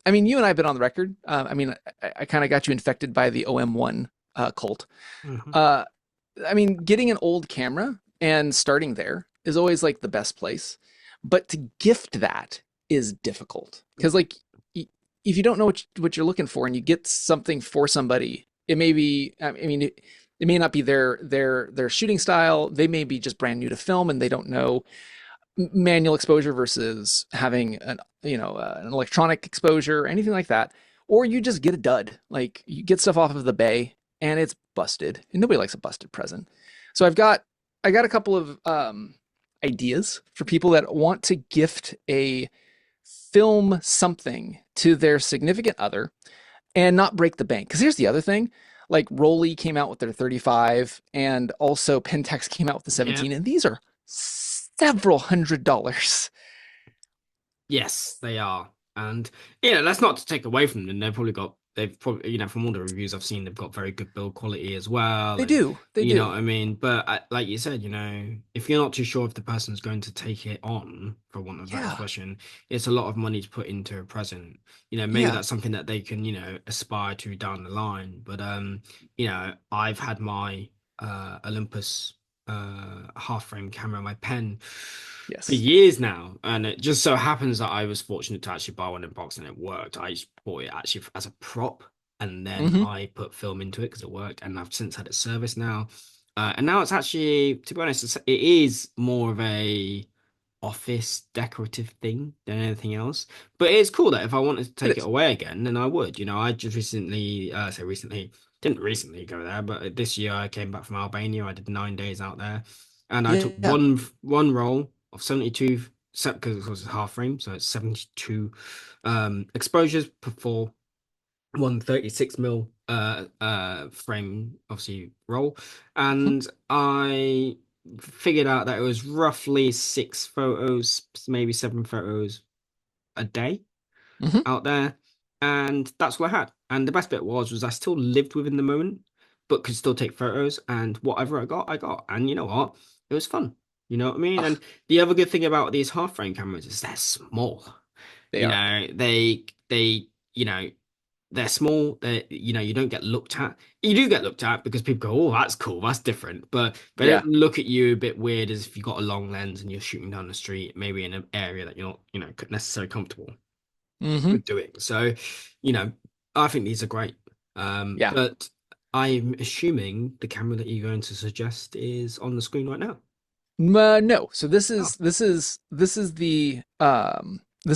I mean, you and I have been on the record. I mean, I kind of got you infected by the OM1 cult. Hmm. Uh, I mean, getting an old camera and starting there is always like the best place. But to gift that is difficult because, like, if you don't know what you're looking for and you get something for somebody, it may be, I mean, it may not be their shooting style. They may be just brand new to film and they don't know manual exposure versus having an electronic exposure, anything like that, or you just get a dud. Like you get stuff off of the bay and it's busted, and nobody likes a busted present. So I got a couple of ideas for people that want to gift a film something to their significant other and not break the bank. Because here's the other thing. Like Rolly came out with their 35 and also Pentax came out with the Yeah. 17, and these are several $100s. Yes, they are. And that's not to take away from them. They've probably, from all the reviews I've seen, they've got very good build quality as well. They And do. They you know do. what I mean? But like you said, if you're not too sure if the person's going to take it on, for want of a better Yeah. expression, it's a lot of money to put into a present. Maybe Yeah. that's something that they can, aspire to down the line. But I've had my Olympus half frame camera, my pen, for Yes. years now, and it just so happens that I was fortunate to actually buy one in box and it worked. I just bought it actually as a prop, and then Mm-hmm. I put film into it because it worked, and I've since had it serviced now. And now it's actually, to be honest, it is more of a office decorative thing than anything else. But it's cool that if I wanted to It take it is. away again, then I would. I just recently, didn't recently go there, but this year I came back from Albania. I did 9 days out there, and I took Yeah. one roll of 72, because it was a half frame, so it's 72 exposures before 136 mil frame, obviously, roll. Mm-hmm. And I figured out that it was roughly 6 photos, maybe 7 photos a day Mm-hmm. out there, and that's what I had. And the best bit was I still lived within the moment, but could still take photos. And whatever I got. And you know what? It was fun. You know what I mean? And Ah, the other good thing about these half frame cameras is they're small. they are. They they're small. You don't get looked at. You do get looked at because people go, "Oh, that's cool, that's different." But they don't Yeah. look at you a bit weird as if you got a long lens and you're shooting down the street, maybe in an area that you're not, necessarily comfortable Mm-hmm. with doing. So, you know, I think these are great. Yeah. But I'm assuming the camera that you're going to suggest is on the screen right now. No. So this Oh. is this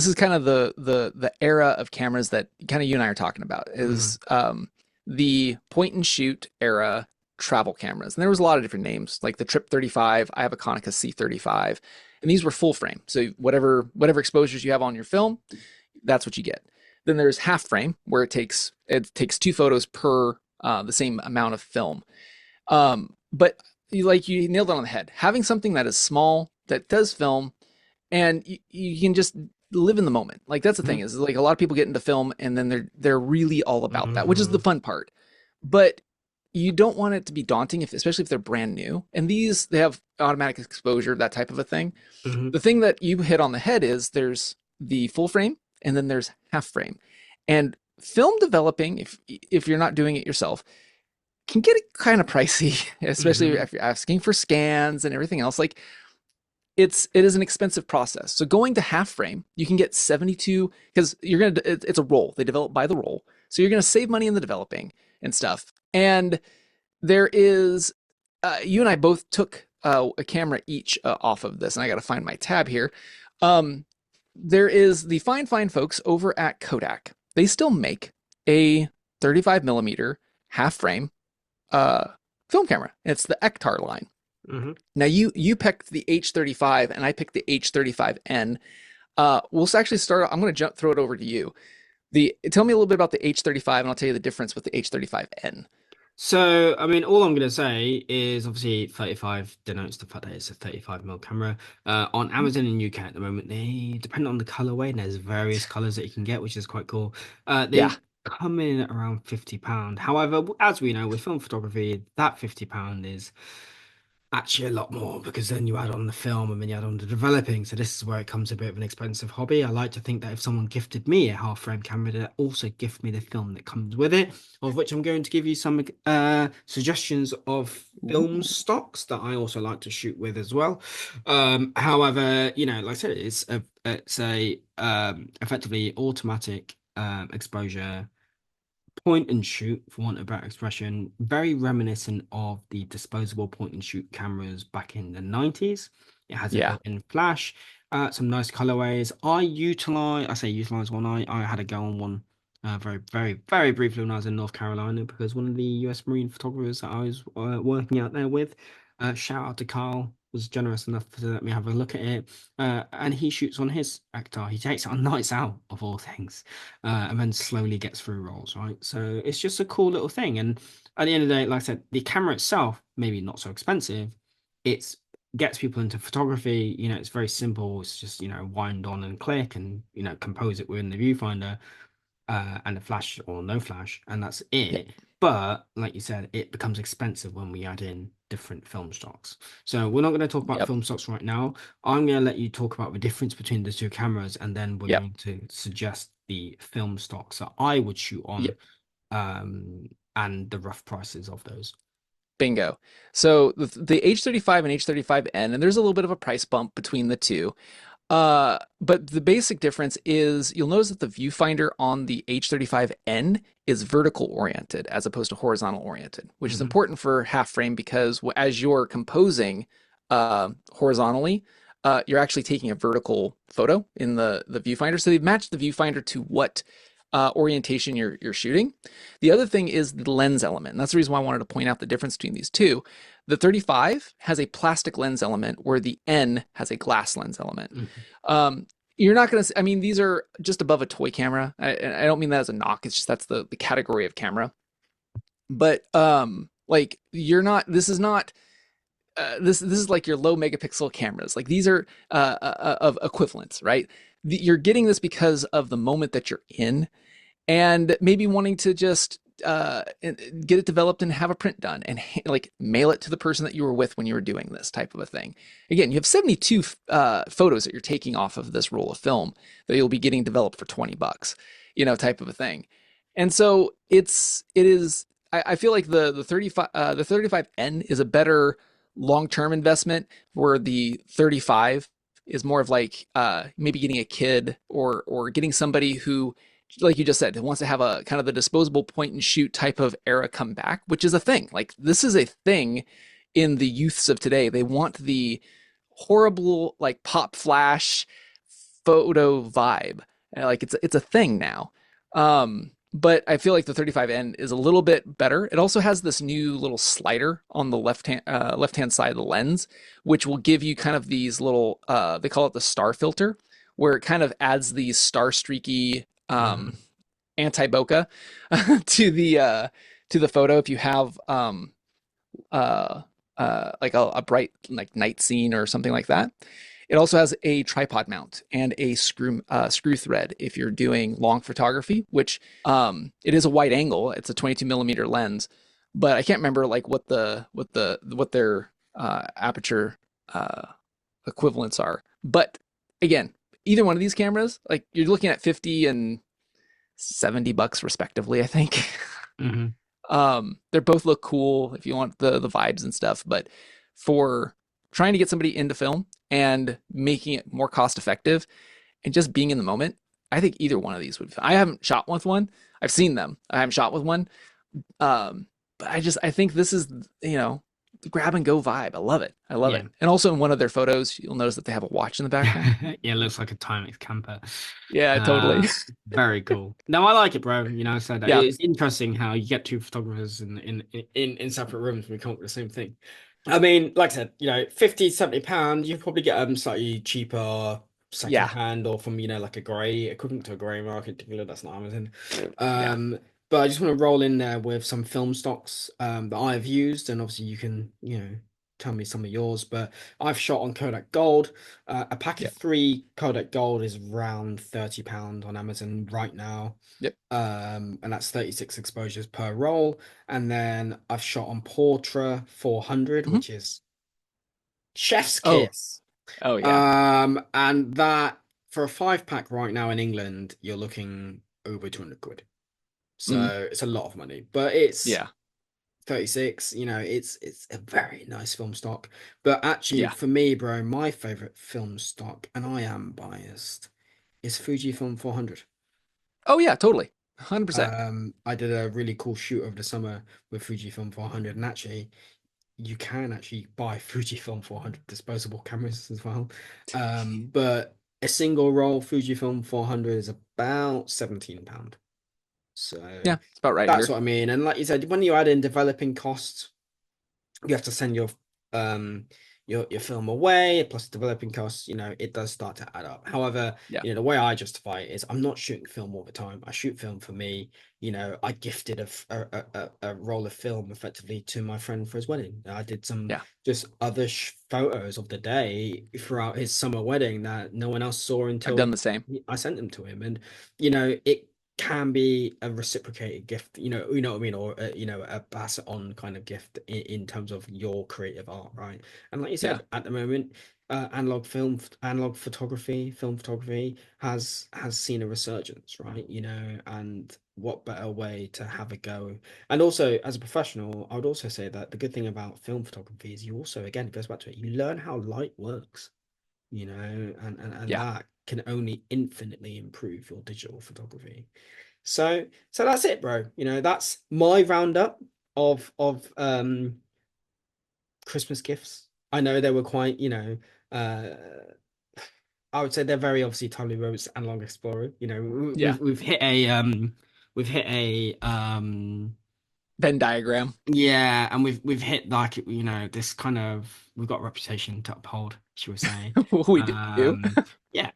is kind of the era of cameras that kind of you and I are talking about Mhm. is the point and shoot era travel cameras. And there was a lot of different names, like the Trip 35. I have a Konica C35, and these were full frame. So whatever exposures you have on your film, that's what you get. Then there's half frame, where it takes two photos per the same amount of film. But you nailed it on the head. Having something that is small that does film, and you can just live in the moment. Like that's the thing, Mhm. is like a lot of people get into film and then they're really all about that, which is the Mhm. fun part. But you don't want it to be daunting, especially if they're brand new. And these, they have automatic exposure, that type of a thing. Mhm. The thing that you hit on the head is there's the full frame and then there's half frame. And film developing, if you're not doing it yourself, can get kind of pricey, especially Mhm. if you're asking for scans and everything else. Like it is an expensive process. So going to half frame, you can get 72, because it's a roll. They develop by the roll. So you're gonna save money in the developing and stuff. And there is you and I both took a camera each off of this, and I got to find my tab here. Um, there is the fine folks over at Kodak. They still make a 35 millimeter half frame uh, film camera. It's the Ektar line. Mhm. Now you picked the H35 and I picked the H35N. We'll actually start. I'm going to throw it over to you. Tell me a little bit about the H35 and I'll tell you the difference with the H35N. So, I mean, all I'm going to say is obviously 35 denotes the fact that it's a 35mm camera. On Amazon in UK at the moment, they depend on the colorway, and there's various colors that you can get, which is quite cool. Yeah, They come in at around £50. However, as we know, with film photography, that £50 is actually a lot more because then you add on the film and then you add on the developing. So this is where it comes a bit of an expensive hobby. I like to think that if someone gifted me a half frame camera, they also gift me the film that comes with it, of which I'm going to give you some suggestions of film ooh, stocks that I also like to shoot with as well. However, like I said, it's a effectively automatic exposure point and shoot, for want of a better expression, very reminiscent of the disposable point and shoot cameras back in the 90s. It has a yeah, built-in flash, some nice colorways. I say utilize one. I had a go on one very, very, very briefly when I was in North Carolina because one of the US Marine photographers that I was working out there with, shout out to Carl, was generous enough to let me have a look at it. And he shoots on his Actar. He takes it on nights out, of all things, and then slowly gets through rolls, right? So it's just a cool little thing. And at the end of the day, like I said, the camera itself, maybe not so expensive. It's gets people into photography. It's very simple. It's just, wind on and click and, compose it within the viewfinder and a flash or no flash, and that's yep, it. But like you said, it becomes expensive when we add in different film stocks. So we're not going to talk about yep, film stocks right now. I'm going to let you talk about the difference between the two cameras, and then we're yep, going to suggest the film stocks that I would shoot on, yep. and the rough prices of those. Bingo. So the H35 and H35N, and there's a little bit of a price bump between the two. But the basic difference is you'll notice that the viewfinder on the H35N is vertical oriented as opposed to horizontal oriented, which is Hmm. important for half frame because as you're composing horizontally, you're actually taking a vertical photo in the viewfinder. So they've matched the viewfinder to what orientation you're shooting. The other thing is the lens element. And that's the reason why I wanted to point out the difference between these two. The 35 has a plastic lens element where the N has a glass lens element. Hmm. Um, you're not going to, I mean, these are just above a toy camera. I don't mean that as a knock. It's just that's the category of camera. But like you're not, this is not, this is like your low megapixel cameras. Like these are of equivalents, right? You're getting this because of the moment that you're in and maybe wanting to just get it developed and have a print done and like mail it to the person that you were with when you were doing this type of a thing. Again, you have 72 photos that you're taking off of this roll of film that you'll be getting developed for 20 bucks, type of a thing. And so it is. I feel like the 35 the 35N is a better long term investment, where the 35 is more of like maybe getting a kid or getting somebody who, like you just said, wants to have a kind of the disposable point and shoot type of era come back, which is a thing. Like this is a thing in the youths of today. They want the horrible like pop flash photo vibe. Like it's a thing now. But I feel like the 35N is a little bit better. It also has this new little slider on the left hand side of the lens, which will give you kind of these little they call it the star filter, where it kind of adds these star streaky Hmm. anti bokeh to the photo if you have uh like a bright like night scene or something like that. It also has a tripod mount and a screw thread if you're doing long photography, which it is a wide angle. It's a 22 millimeter lens, but I can't remember like what their aperture uh, equivalents are. But again, either one of these cameras, like you're looking at 50 and 70 bucks respectively, I think. Hmm. They both look cool if you want the vibes and stuff, but for trying to get somebody into film and making it more cost effective and just being in the moment, I think either one of these would. I haven't shot with one. I've seen them. I haven't shot with one. But I think this is the grab and go vibe. I love it. I love Yeah. it. And also in one of their photos, you'll notice that they have a watch in the background. Yeah, it looks like a Timex camper. Yeah, totally. Uh, Very cool. No, I like it, bro. So that Yeah, it's interesting how you get two photographers in separate rooms and we come up with the same thing. I mean, like I said, 50, £70, you probably get slightly cheaper second yeah, hand or from, like a grey equivalent to a grey market dealer. That's not Amazon. yeah. But I just want to roll in there with some film stocks that I have used, and obviously you can, tell me some of yours. But I've shot on Kodak Gold. A pack of Yeah. three Kodak Gold is around £30 on Amazon right now. Yep. And that's 36 exposures per roll. And then I've shot on Portra 400, Hmm. which is chef's Oh. kiss. Oh yeah. And that for a five pack right now in England, you're looking over 200 quid. Hmm. So it's a lot of money, but it's Yeah. 36, it's a very nice film stock. But actually, Yeah. for me, bro, my favorite film stock, and I am biased, is Fujifilm 400. Oh yeah. Totally. 100%. I did a really cool shoot over the summer with Fujifilm 400, and actually, you can actually buy Fujifilm 400 disposable cameras as well. But a single roll Fujifilm 400 is about £17. So Yeah. It's about right that's here. what I mean. And like you said, when you add in developing costs, you have to send um your film away plus developing costs, it does start to add up. However, Yeah. the way I justify it is I'm not shooting film all the time. I shoot film for me. I gifted a roll of film effectively to my friend for his wedding. I did some Yeah. just other photos of the day throughout his summer wedding that no one else saw I've done until the same. I sent them to him. And it can be a reciprocated gift, what I mean, or a pass it on kind of gift in terms of your creative art, right? And like you Yeah. said, at the moment, analog photography, film photography has seen a resurgence, right? And what better way to have a go? And also, as a professional, I would also say that the good thing about film photography is you also, again, it goes back to it, you learn how light works, and Yeah. that can only infinitely improve your digital photography. So that's it, bro. That's my roundup of Christmas gifts. I know they were quite, uh I would say they're very obviously timely moments and long explorer. Yeah. We've hit a Venn diagram. yeah, and we've hit like this kind of we've got a reputation to uphold, should we say? We do. Um, yeah,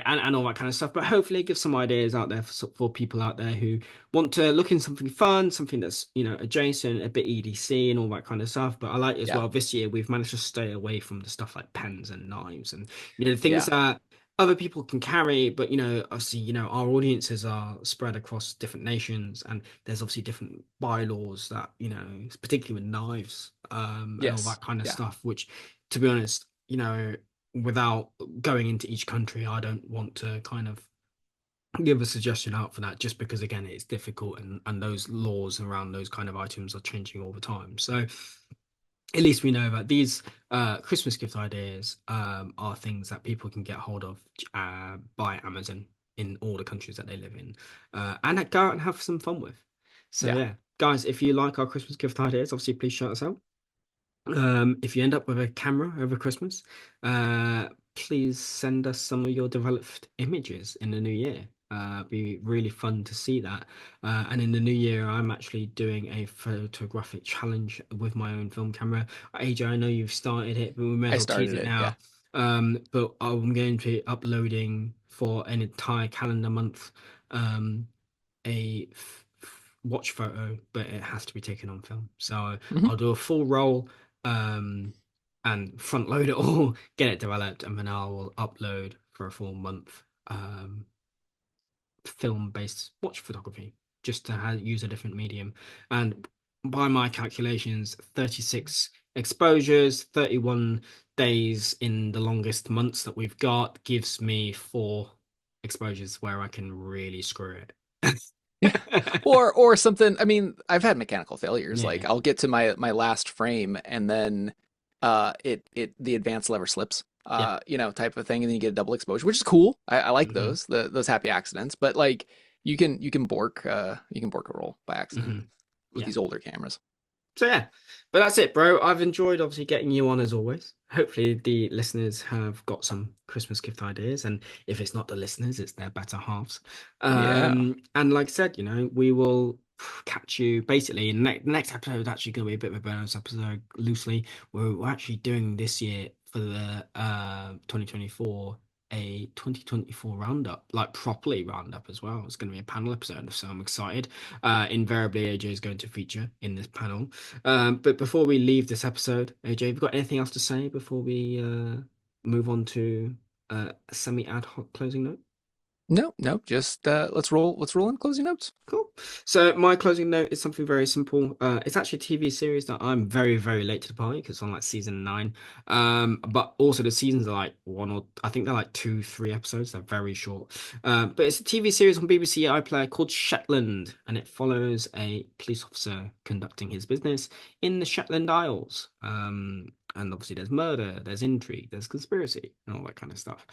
and all that kind of stuff. But hopefully, give some ideas out there for people out there who want to look in something fun, something that's adjacent, a bit EDC and all that kind of stuff. But I like as Yeah. well this year we've managed to stay away from the stuff like pens and knives and things Yeah. that other people can carry, but obviously, our audiences are spread across different nations, and there's obviously different bylaws that, particularly with knives, and all Yes. that kind of Yeah. stuff, which, to be honest, without going into each country, I don't want to kind of give a suggestion out for that, just because again it's difficult, and those laws around those kind of items are changing all the time. So at least we know that these Christmas gift ideas are things that people can get hold of by Amazon in all the countries that they live in, and go out and have some fun with. So Yeah. yeah, guys, if you like our Christmas gift ideas, obviously please shout us out. If you end up with a camera over Christmas, please send us some of your developed images in the new year. Be really fun to see that. And in the new year, I'm actually doing a photographic challenge with my own film camera. AJ, I know you've started it, but we may as I well tease started it it. Yeah. now. But I'm going to be uploading for an entire calendar month. A watch photo, but it has to be taken on film. So Hmm. I'll do a full roll, um, and front load it all, get it developed, and then I will upload for a full month, film-based watch photography, just to use a different medium. And by my calculations, 36 exposures, 31 days in the longest months that we've got gives me four exposures where I can really screw Yeah. it. Or something. I mean, I've had mechanical failures. Like Yeah. I'll get to my last frame and then it the advanced lever slips. Yeah. Type of thing, and then you get a double exposure, which is cool. I like Hmm. those happy accidents. But like you can bork a roll by accident Hmm. with Yeah. these older cameras. So yeah, but that's it, bro. I've enjoyed obviously getting you on as always. Hopefully the listeners have got some Christmas gift ideas, and if it's not the listeners, it's their better halves. Yeah. And like I said, we will catch you basically in the next episode is actually going to be a bit of a bonus episode loosely. We're actually doing this year for the 2024 a 2024 roundup, like properly roundup as well. It's going to be a panel episode, so I'm excited. Invariably, AJ is going to feature in this panel. But before we leave this episode, AJ, have you got anything else to say before we move on to a semi ad hoc closing note? No, no, just let's roll in closing notes. Cool. So my closing note is something very simple. It's actually a TV series that I'm very, very late to the party because it's on like season 9. But also the seasons are like one or I think they're like two, 3 episodes. They're very short. But it's a TV series on BBC iPlayer called Shetland, and it follows a police officer conducting his business in the Shetland Isles. And obviously there's murder, there's intrigue, there's conspiracy, and all that kind of stuff.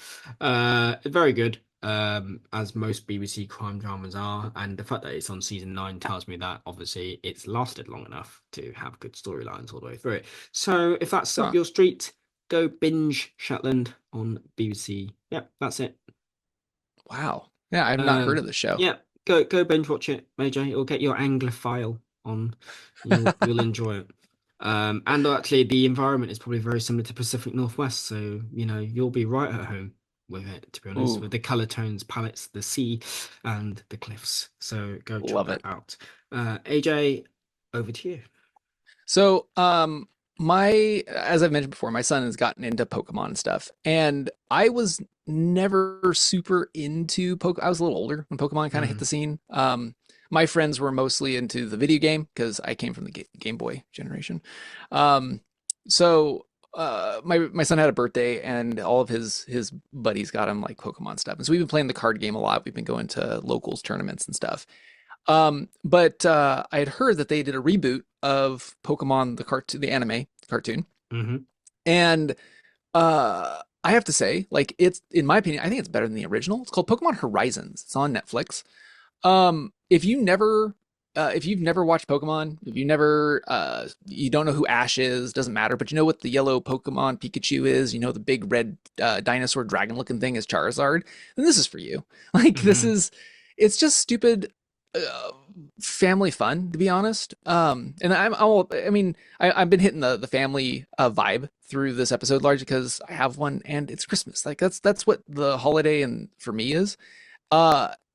Very good, as most BBC crime dramas are, and the fact that it's on season 9 tells me that obviously it's lasted long enough to have good storylines all the way through it. So if that's up Huh. your street, go binge Shetland on BBC. Yep, that's it. Wow. Yeah, I've not heard Um, of the show. yeah, go binge watch it, AJ. It'll get your Anglophile on. You'll enjoy it. And actually, the environment is probably very similar to Pacific Northwest, so you'll be right at home with it. To be honest, Ooh, with the color tones, palettes, the sea, and the cliffs. So go check love that it. out. AJ, over to you. So, as I've mentioned before, my son has gotten into Pokemon and stuff, and I was never super into Pokemon. I was a little older when Pokemon kind of hit Mm-hmm. the scene. My friends were mostly into the video game because I came from the Game Boy generation. Um, my son had a birthday, and all of his buddies got him like Pokemon stuff, and so we've been playing the card game a lot. We've been going to locals tournaments and stuff. But I had heard that they did a reboot of Pokemon the cartoon, the anime cartoon, Mm-hmm. and I have to say, like it's in my opinion, I think it's better than the original. It's called Pokemon Horizons. It's on Netflix. If you've never watched Pokemon, if you never you don't know who Ash is, doesn't matter, but you know what the yellow Pokemon Pikachu is, you know the big red dinosaur dragon looking thing is Charizard, then this is for you. Like this Mm-hmm. is it's just stupid uh, family fun, to be honest. And I mean, I've been hitting the family vibe through this episode largely because I have one and it's Christmas. Like that's what the holiday and for me is.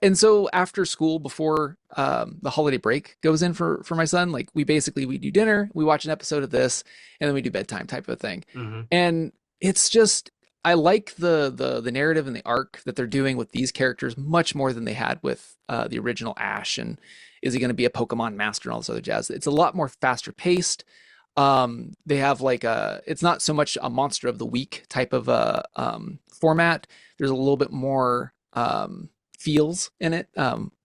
And so after school, before the holiday break goes in for my son, like we do dinner, we watch an episode of this, and then we do bedtime type of thing. Mm-hmm. And it's just I like the narrative and the arc that they're doing with these characters much more than they had with the original Ash. And is he going to be a Pokemon master and all this other jazz? It's a lot more faster paced. They have like it's not so much a monster of the week type of a format. There's a little bit more feels in it.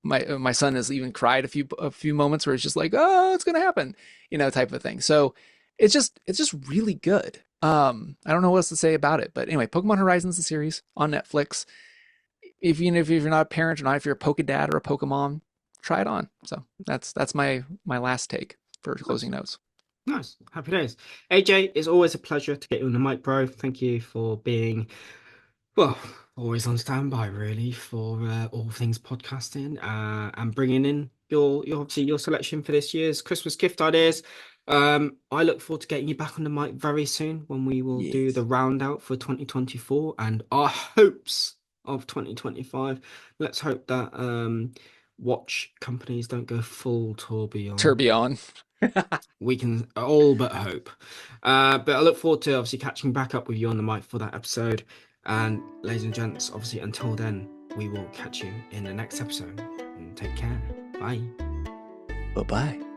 My son has even cried a few moments where it's just like, oh, it's gonna happen, type of thing. So it's just really good. I don't know what else to say about it, but anyway, Pokemon Horizons the series on Netflix. If you're not a parent or not, if you're a Pokedad or a Pokemon, try it on. So that's my last take for Nice. closing notes. Nice. Happy days. AJ, it's always a pleasure to get you on the mic, bro. Thank you for being, well, always on standby, really, for all things podcasting, and bringing in your obviously your selection for this year's Christmas gift ideas. I look forward to getting you back on the mic very soon when we will do the Yes. round out for 2024 and our hopes of 2025. Let's hope that watch companies don't go full tourbillon. Tourbillon. We can all but hope. But I look forward to obviously catching back up with you on the mic for that episode. And ladies and gents, obviously until then, we will catch you in the next episode. And take care. Bye. Bye bye.